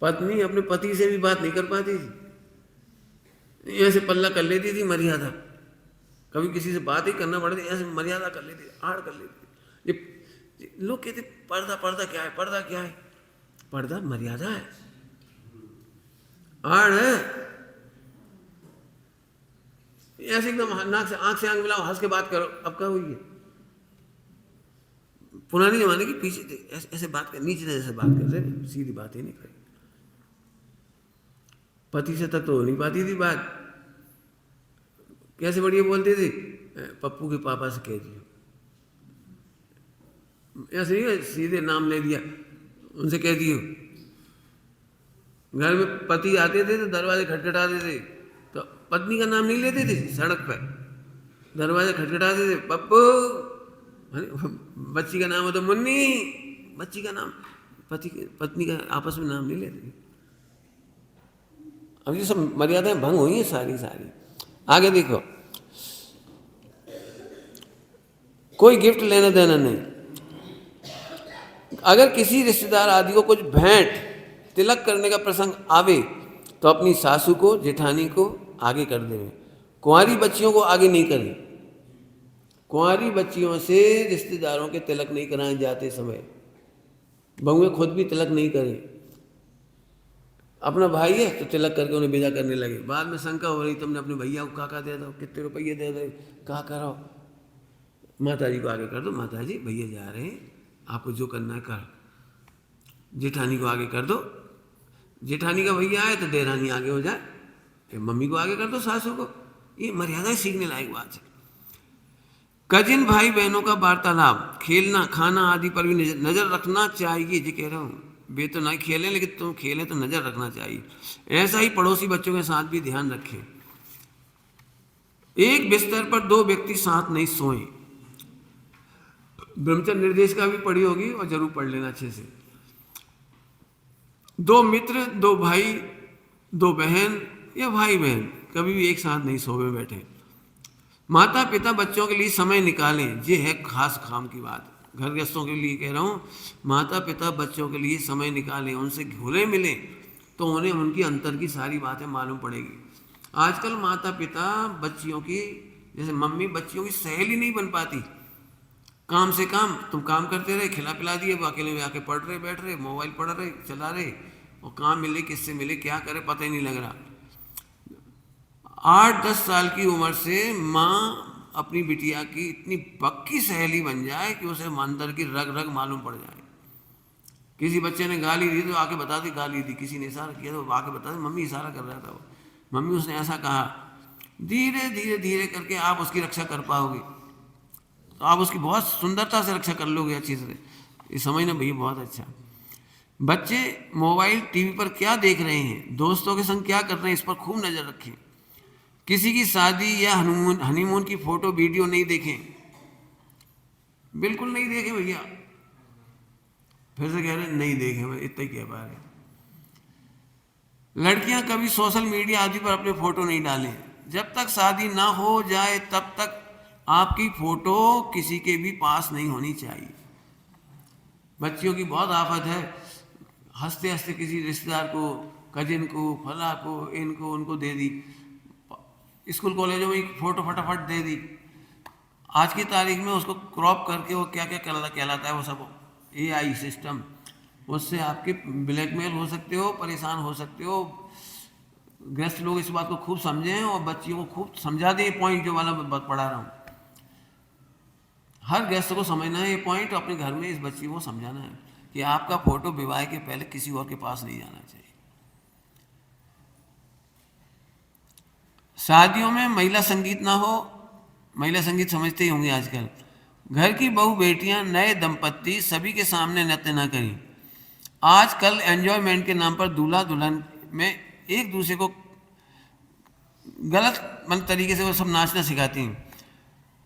पत्नी अपने पति से भी बात नहीं कर पाती थी, ऐसे पल्ला कर लेती थी मर्यादा। कभी किसी से बात ही करना पड़ती, ऐसे मर्यादा कर लेती, आड़ कर लेती। ये लोग कहते पर्दा, पर्दा क्या है, पर्दा क्या है? पर्दा मर्यादा है, आड़ है। ऐसे एकदम नाक से आंख मिलाओ, हंस के बात करो, अब क्या हुई है? पुराने जमाने की पीछे थे, ऐसे बात कर, नीचे जैसे बात करते, सीधी बात ही नहीं करी। पति से तक तो हो नहीं पाती थी बात। कैसे बढ़िया बोलते थे, पप्पू के पापा से कह दियो, ऐसे ही सीधे नाम ले दिया, उनसे कह दियो। घर में पति आते थे तो दरवाजे खटखटाते थे, तो पत्नी का नाम नहीं लेते थे, सड़क पर दरवाजे खटखटाते थे, पप्पू। बच्ची का नाम हो तो मुन्नी, बच्ची का नाम, पत्नी का आपस में नाम नहीं लेते। अब ये सब मर्यादाएं भंग हुई हैं सारी। आगे देखो, कोई गिफ्ट लेना देना नहीं। अगर किसी रिश्तेदार आदि को कुछ भेंट, तिलक करने का प्रसंग आवे तो अपनी सासू को, जेठानी को आगे कर देवे, कुंवारी बच्चियों को आगे नहीं करें। कुंवारी बच्चियों से रिश्तेदारों के तिलक नहीं कराए जाते समय, बहुएं खुद भी तिलक नहीं करें। अपना भाई है तो तिलक करके उन्हें विदा करने लगे, बाद में शंका हो रही, तुमने अपने भैया को काका दे दो, कितने रुपये दे दो, कहा करो, माता जी को आगे कर दो, माता जी भैया जा रहे हैं, आपको जो करना है कर। जेठानी को आगे कर दो, जेठानी का भैया आए तो देरानी आगे हो जाए, फिर मम्मी को आगे कर दो, सासू को। ये मर्यादा सीखने लायक बात है। कजिन भाई बहनों का वार्तालाप, खेलना, खाना आदि पर भी नजर रखना चाहिए। जी कह रहा हूँ, वे तो नहीं खेलें लेकिन तुम खेलें तो नजर रखना चाहिए। ऐसा ही पड़ोसी बच्चों के साथ भी ध्यान रखें। एक बिस्तर पर दो व्यक्ति साथ नहीं सोएं। ब्रह्मचर्य निर्देश का भी पढ़ी होगी और जरूर पढ़ लेना अच्छे से। दो मित्र, दो भाई, दो बहन या भाई बहन कभी भी एक साथ नहीं सोवे बैठे। माता पिता बच्चों के लिए समय निकालें, ये है खास काम की बात। घर गृहस्थों के लिए कह रहा हूँ, माता पिता बच्चों के लिए समय निकालें, उनसे घुले मिलें तो उन्हें उनकी अंतर की सारी बातें मालूम पड़ेगी। आजकल माता पिता बच्चियों की, जैसे मम्मी बच्चियों की सहेली नहीं बन पाती। काम से काम, तुम काम करते रहे, खिला पिला दिए, वो अकेले में आके पढ़ रहे, बैठ रहे, मोबाइल पढ़ रहे, चला रहे, और काम मिले किससे मिले, क्या करे, पता ही नहीं लग रहा। 8-10 साल की उम्र से माँ अपनी बिटिया की इतनी पक्की सहेली बन जाए कि उसे अंदर की रग रग मालूम पड़ जाए। किसी बच्चे ने गाली दी तो आके बता दी गाली दी, किसी ने इशारा किया तो आके बता दी मम्मी इशारा कर रहा था वो, मम्मी उसने ऐसा कहा। धीरे धीरे धीरे करके आप उसकी रक्षा कर पाओगे, तो आप उसकी बहुत सुंदरता से रक्षा कर लोगे अच्छी से। ये समझना भैया बहुत अच्छा। बच्चे मोबाइल टीवी पर क्या देख रहे हैं, दोस्तों के संग क्या कर रहे हैं, इस पर खूब नज़र रखें। किसी की शादी या हनीमून की फोटो वीडियो नहीं देखें, बिल्कुल नहीं देखें भैया। फिर से कह रहे हैं नहीं देखे, मैं इतना ही कह पा रहे। लड़कियां कभी सोशल मीडिया आदि पर अपने फोटो नहीं डालें। जब तक शादी ना हो जाए तब तक आपकी फोटो किसी के भी पास नहीं होनी चाहिए। बच्चियों की बहुत आफत है, हंसते हंसते किसी रिश्तेदार को, कजिन को, फला को, इनको उनको दे दी, स्कूल कॉलेजों में फोटो फटाफट दे दी। आज की तारीख में उसको क्रॉप करके वो क्या क्या कहलाता है वो सब AI सिस्टम, उससे आपके ब्लैकमेल हो सकते हो, परेशान हो सकते हो। ग्रस्त लोग इस बात को खूब समझें और बच्चियों को खूब समझा दें। पॉइंट जो वाला मैं पढ़ा रहा हूँ, हर ग्रस्त को समझना है ये पॉइंट, अपने घर में इस बच्ची को समझाना है कि आपका फोटो विवाह के पहले किसी और के पास नहीं जाना चाहिए। शादियों में महिला संगीत ना हो। महिला संगीत समझते ही होंगे आजकल। घर की बहू बेटियां, नए दंपत्ति सभी के सामने नृत्य न करें। आजकल एंजॉयमेंट के नाम पर दूल्हा दुल्हन में एक दूसरे को गलत तरीके से वो सब नाचना सिखाती हैं।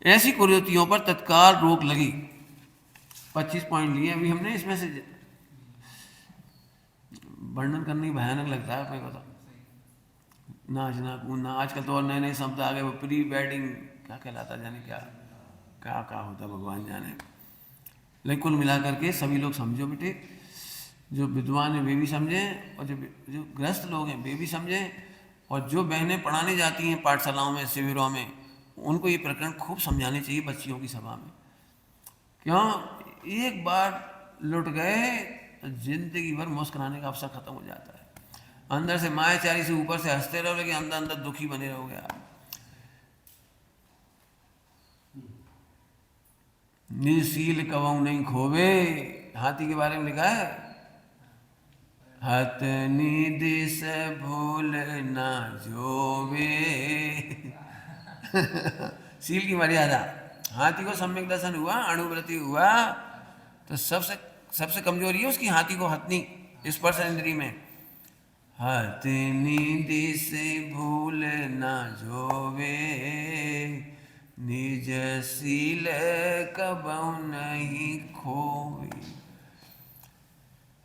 ऐसी कुरीतियों पर तत्काल रोक लगी। 25 पॉइंट लिए अभी हमने, इसमें से वर्णन करना ही भयानक लगता है अपने को तो। नाचना कूदना, आजकल तो और नए नए शब्द आ गए, वो प्री वेडिंग क्या कहलाता जाने क्या क्या क्या होता भगवान जाने। लेकिन कुल मिला करके सभी लोग समझो बेटे, जो विद्वान हैं वे भी समझें और जो ग्रस्त लोग हैं वे भी समझें, और जो बहनें पढ़ाने जाती हैं पाठशालाओं में, शिविरों में, उनको ये प्रकरण खूब समझाने चाहिए बच्चियों की सभा में। क्यों, एक बार लुट गए तो जिंदगी भर मुस्कुराने का अवसर खत्म हो जाता है। अंदर से मायाचारी से ऊपर से हंसते रहो, लेकिन अंदर अंदर दुखी बने रहोगे आप। निशील कवऊ नहीं खोवे, हाथी के बारे में लिखा है, हत निधि से भूल ना जोवे। सील की मर्यादा, हाथी को सम्यक दर्शन हुआ, अणुव्रति हुआ, तो सबसे कमजोरी है उसकी, हाथी को हथनी स्पर्श इंद्री में। हत निधि से भूल ना जोवे, निज सील कबहु नहीं खोवे।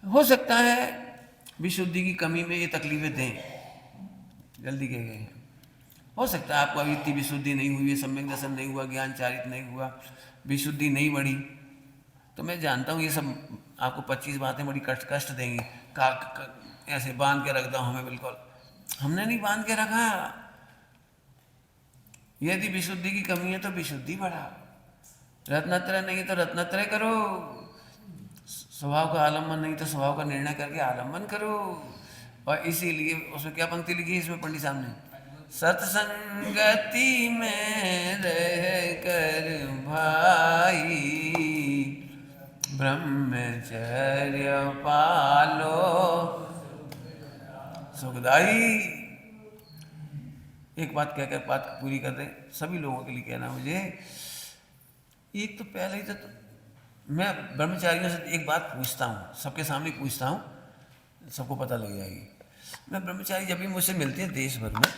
हो सकता है विशुद्धि की कमी में ये तकलीफें दें, जल्दी कह गए हैं। हो सकता है आपको अभी इतनी विशुद्धि नहीं हुई है, सम्यक दर्शन नहीं हुआ, ज्ञान चारित नहीं हुआ, विशुद्धि नहीं बढ़ी। तो मैं जानता हूँ ये सब आपको 25 बातें बड़ी कष्ट देंगी। ऐसे बांध के रख दो हमें, बिल्कुल हमने नहीं बांध के रखा। यदि विशुद्धि की कमी है तो विशुद्धि बढ़ाओ, रत्नत्रय नहीं तो रत्नत्रय करो, स्वभाव का आलम्बन नहीं तो स्वभाव का निर्णय करके आलम्बन करो। और इसीलिए उसमें क्या पंक्ति लिखी है इसमें पंडित साहब ने, सत्संगति में रह कर भाई, ब्रह्मचर्य पालो सुखदाई। एक बात कहकर बात पूरी कर दें, सभी लोगों के लिए कहना मुझे। एक तो पहले ही तो मैं ब्रह्मचारियों से एक बात पूछता हूँ, सबके सामने पूछता हूँ, सबको पता लग जाएगी। मैं ब्रह्मचारी जब भी मुझसे मिलते हैं देश भर में,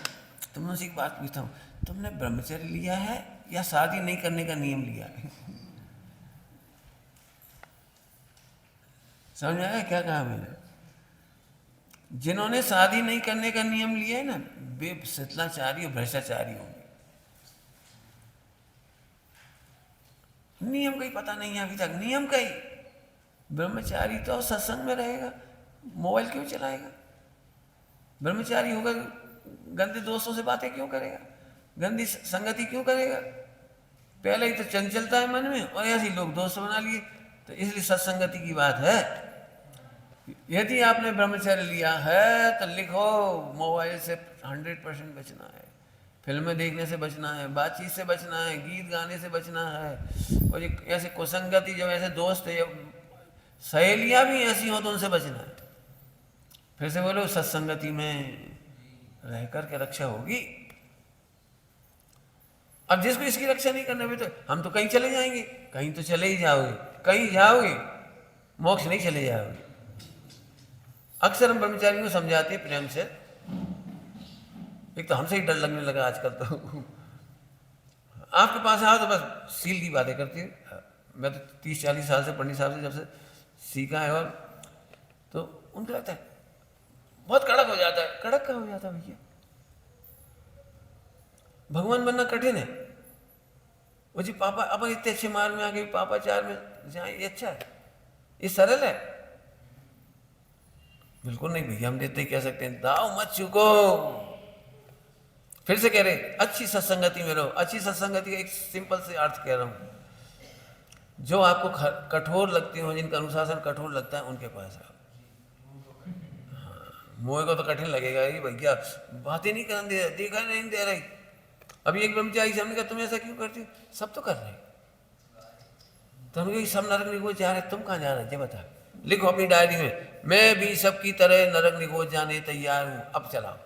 तो मैं उनसे एक बात पूछता हूँ, तुमने ब्रह्मचर्य लिया है या शादी नहीं करने का नियम लिया है? समझ में आया क्या कहा मैंने? जिन्होंने शादी नहीं करने का नियम लिया है ना, वे शिथिलाचारी और भ्रष्टाचारी होंगे। नियम का ही पता नहीं है अभी तक, नियम का ही। ब्रह्मचारी तो सत्संग में रहेगा, मोबाइल क्यों चलाएगा? ब्रह्मचारी होगा गंदे दोस्तों से बातें क्यों करेगा, गंदी संगति क्यों करेगा? पहले ही तो चंचलता है मन में, और ऐसे लोग दोस्त बना लिए। तो इसलिए सत्संगति की बात है। यदि आपने ब्रह्मचर्य लिया है तो लिखो, मोबाइल से 100% बचना है, फिल्में देखने से बचना है, बातचीत से बचना है, गीत गाने से बचना है, और ये ऐसे कुसंगति जो ऐसे दोस्त है, सहेलियां भी ऐसी हो तो उनसे बचना है। फिर से बोलो, सत्संगति में रह कर के रक्षा होगी। अब जिसको इसकी रक्षा नहीं करना भी, तो हम तो कहीं चले जाएंगे, कहीं तो चले ही जाओगे, कहीं जाओगे, मोक्ष नहीं चले जाओगे। अक्सर हम ब्रह्मचारी को समझाते हैं प्रेम से, एक तो हमसे ही डर लगने लगा आजकल तो। आपके पास आओ तो बस सील की बातें करती है। मैं तो 30-40 साल से पंडित साहब से जब से सीखा है। और तो उनको लगता है बहुत कड़क हो जाता है। कड़क क्या हो जाता है भैया? भगवान बनना कठिन है। वो जी पापा अपन इतने अच्छे मार्ग में आ गए, पापा चार में जाए, ये अच्छा है, ये सरल है? बिल्कुल नहीं भैया, हम देते कह सकते हैं दाव मत चुको। फिर से कह रहे अच्छी सत्संगति में रहो। अच्छी सत्संगति का एक सिंपल से अर्थ कह रहा हूं, जो आपको कठोर लगती हो, जिनका अनुशासन कठोर लगता है, उनके पास आओ। मोह को तो कठिन लगेगा, ये भैया बातें नहीं करने दे, देखा नहीं दे रही। अभी एक ब्रह्मचारी से हमने कहा तुम ऐसा क्यों करते हो? सब तो कर रहे हैं। तो हमने कहा सब नरक निगोज जा रहे, तुम कहाँ जा रहे हैं? बता, लिखो अपनी डायरी में, मैं भी सबकी तरह नरक निगोज जाने तैयार हूं, अब चलाओ।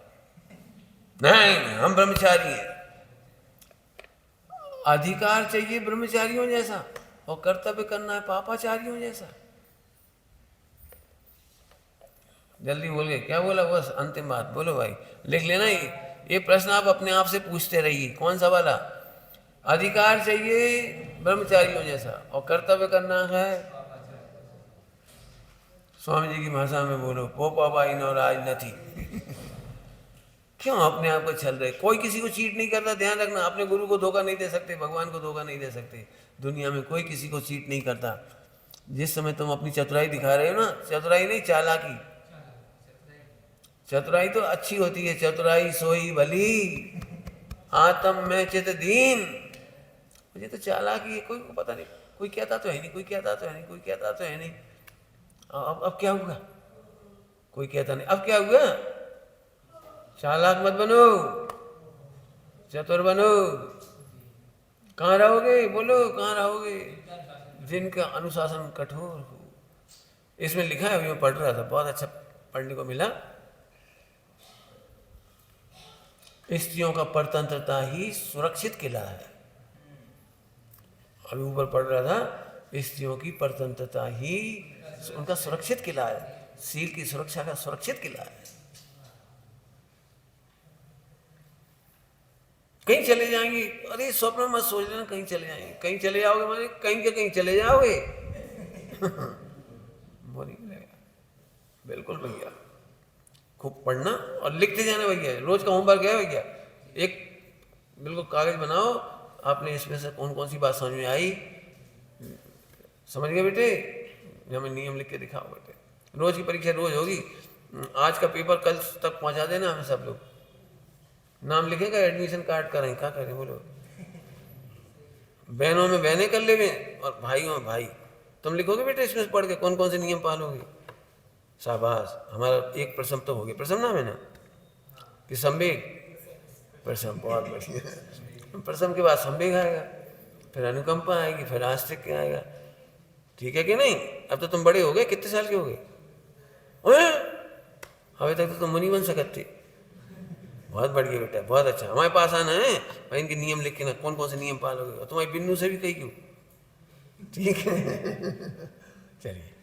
नहीं, हम ब्रह्मचारी हैं। अधिकार चाहिए ब्रह्मचारियों जैसा, और कर्तव्य करना है पापाचारियों जैसा। जल्दी बोल गए, क्या बोला? बस अंतिम बात बोलो भाई, लिख लेना। ये प्रश्न आप अपने आप से पूछते रहिए। कौन सा वाला? अधिकार चाहिए ब्रह्मचारियों जैसा, और कर्तव्य करना है, स्वामी जी की भाषा में बोलो, पोपा बाई नो राज नथी। क्यों अपने आप को छल रहे? कोई किसी को चीट नहीं करता, ध्यान रखना। अपने गुरु को धोखा नहीं दे सकते, भगवान को धोखा नहीं दे सकते। दुनिया में कोई किसी को चीट नहीं करता। जिस समय तुम अपनी चतुराई दिखा रहे हो ना, चतुराई नहीं चालाकी, चतुराई तो अच्छी होती है। चतुराई सोई भली, आत्म में चित दीन। मुझे तो चालाकी है, कोई को पता नहीं, कोई कहता तो है नहीं, कोई कहता तो है नहीं, कोई कहता तो है नहीं। अब क्या हुआ? कोई कहता नहीं, अब क्या हुआ? चालाक मत बनो, चतुर बनो। कहाँ रहोगे? बोलो कहाँ रहोगे? जिनका अनुशासन कठोर हो। इसमें लिखा है, अभी मैं पढ़ रहा था, बहुत अच्छा पढ़ने को मिला। स्त्रियों का परतंत्रता ही सुरक्षित किला है। अभी ऊपर पढ़ रहा था, स्त्रियों की परतंत्रता ही उनका सुरक्षित किला है, सील की सुरक्षा का सुरक्षित किला है। कहीं चले जाएंगे, अरे स्वप्न मत सोच लेना कहीं चले जाएंगे। कहीं चले जाओगे माने कहीं के कहीं चले जाओगे। बोली बिल्कुल भैया, खूब पढ़ना और लिखते जाना भैया। रोज का होमवर्क है भैया, एक बिल्कुल कागज बनाओ, आपने इसमें से कौन कौन सी बात समझ में आई, समझ गए बेटे? हमें नियम लिख के दिखाओ बेटे। रोज की परीक्षा रोज होगी। आज का पेपर कल तक पहुंचा देना हमें सब लोग। नाम लिखेगा, एडमिशन कार्ड करें, क्या करें बोलो? बहनों में बहनें कर ले और भाइयों में भाई। तुम लिखोगे बेटे इसमें पढ़ के कौन कौन से नियम पालोगे? शाबाश, हमारा एक प्रसम तो हो गया। प्रसम नाम है ना कि संवेग? प्रसम, बहुत बढ़िया। प्रसम के बाद संवेग आएगा, फिर अनुकंपा आएगी, फिर आस्तिक्य आएगा। ठीक है कि नहीं? अब तो तुम बड़े हो गए, कितने साल के हो गए? अभी तक तो तुम मुनि बन सकते। बहुत बढ़िया बेटा, बहुत अच्छा। हमारे पास आना है भाई, इनके नियम लिख के ना, कौन कौन से नियम पालोगे। और तुम्हारी बिन्नू से भी कही क्यों? ठीक है चलिए।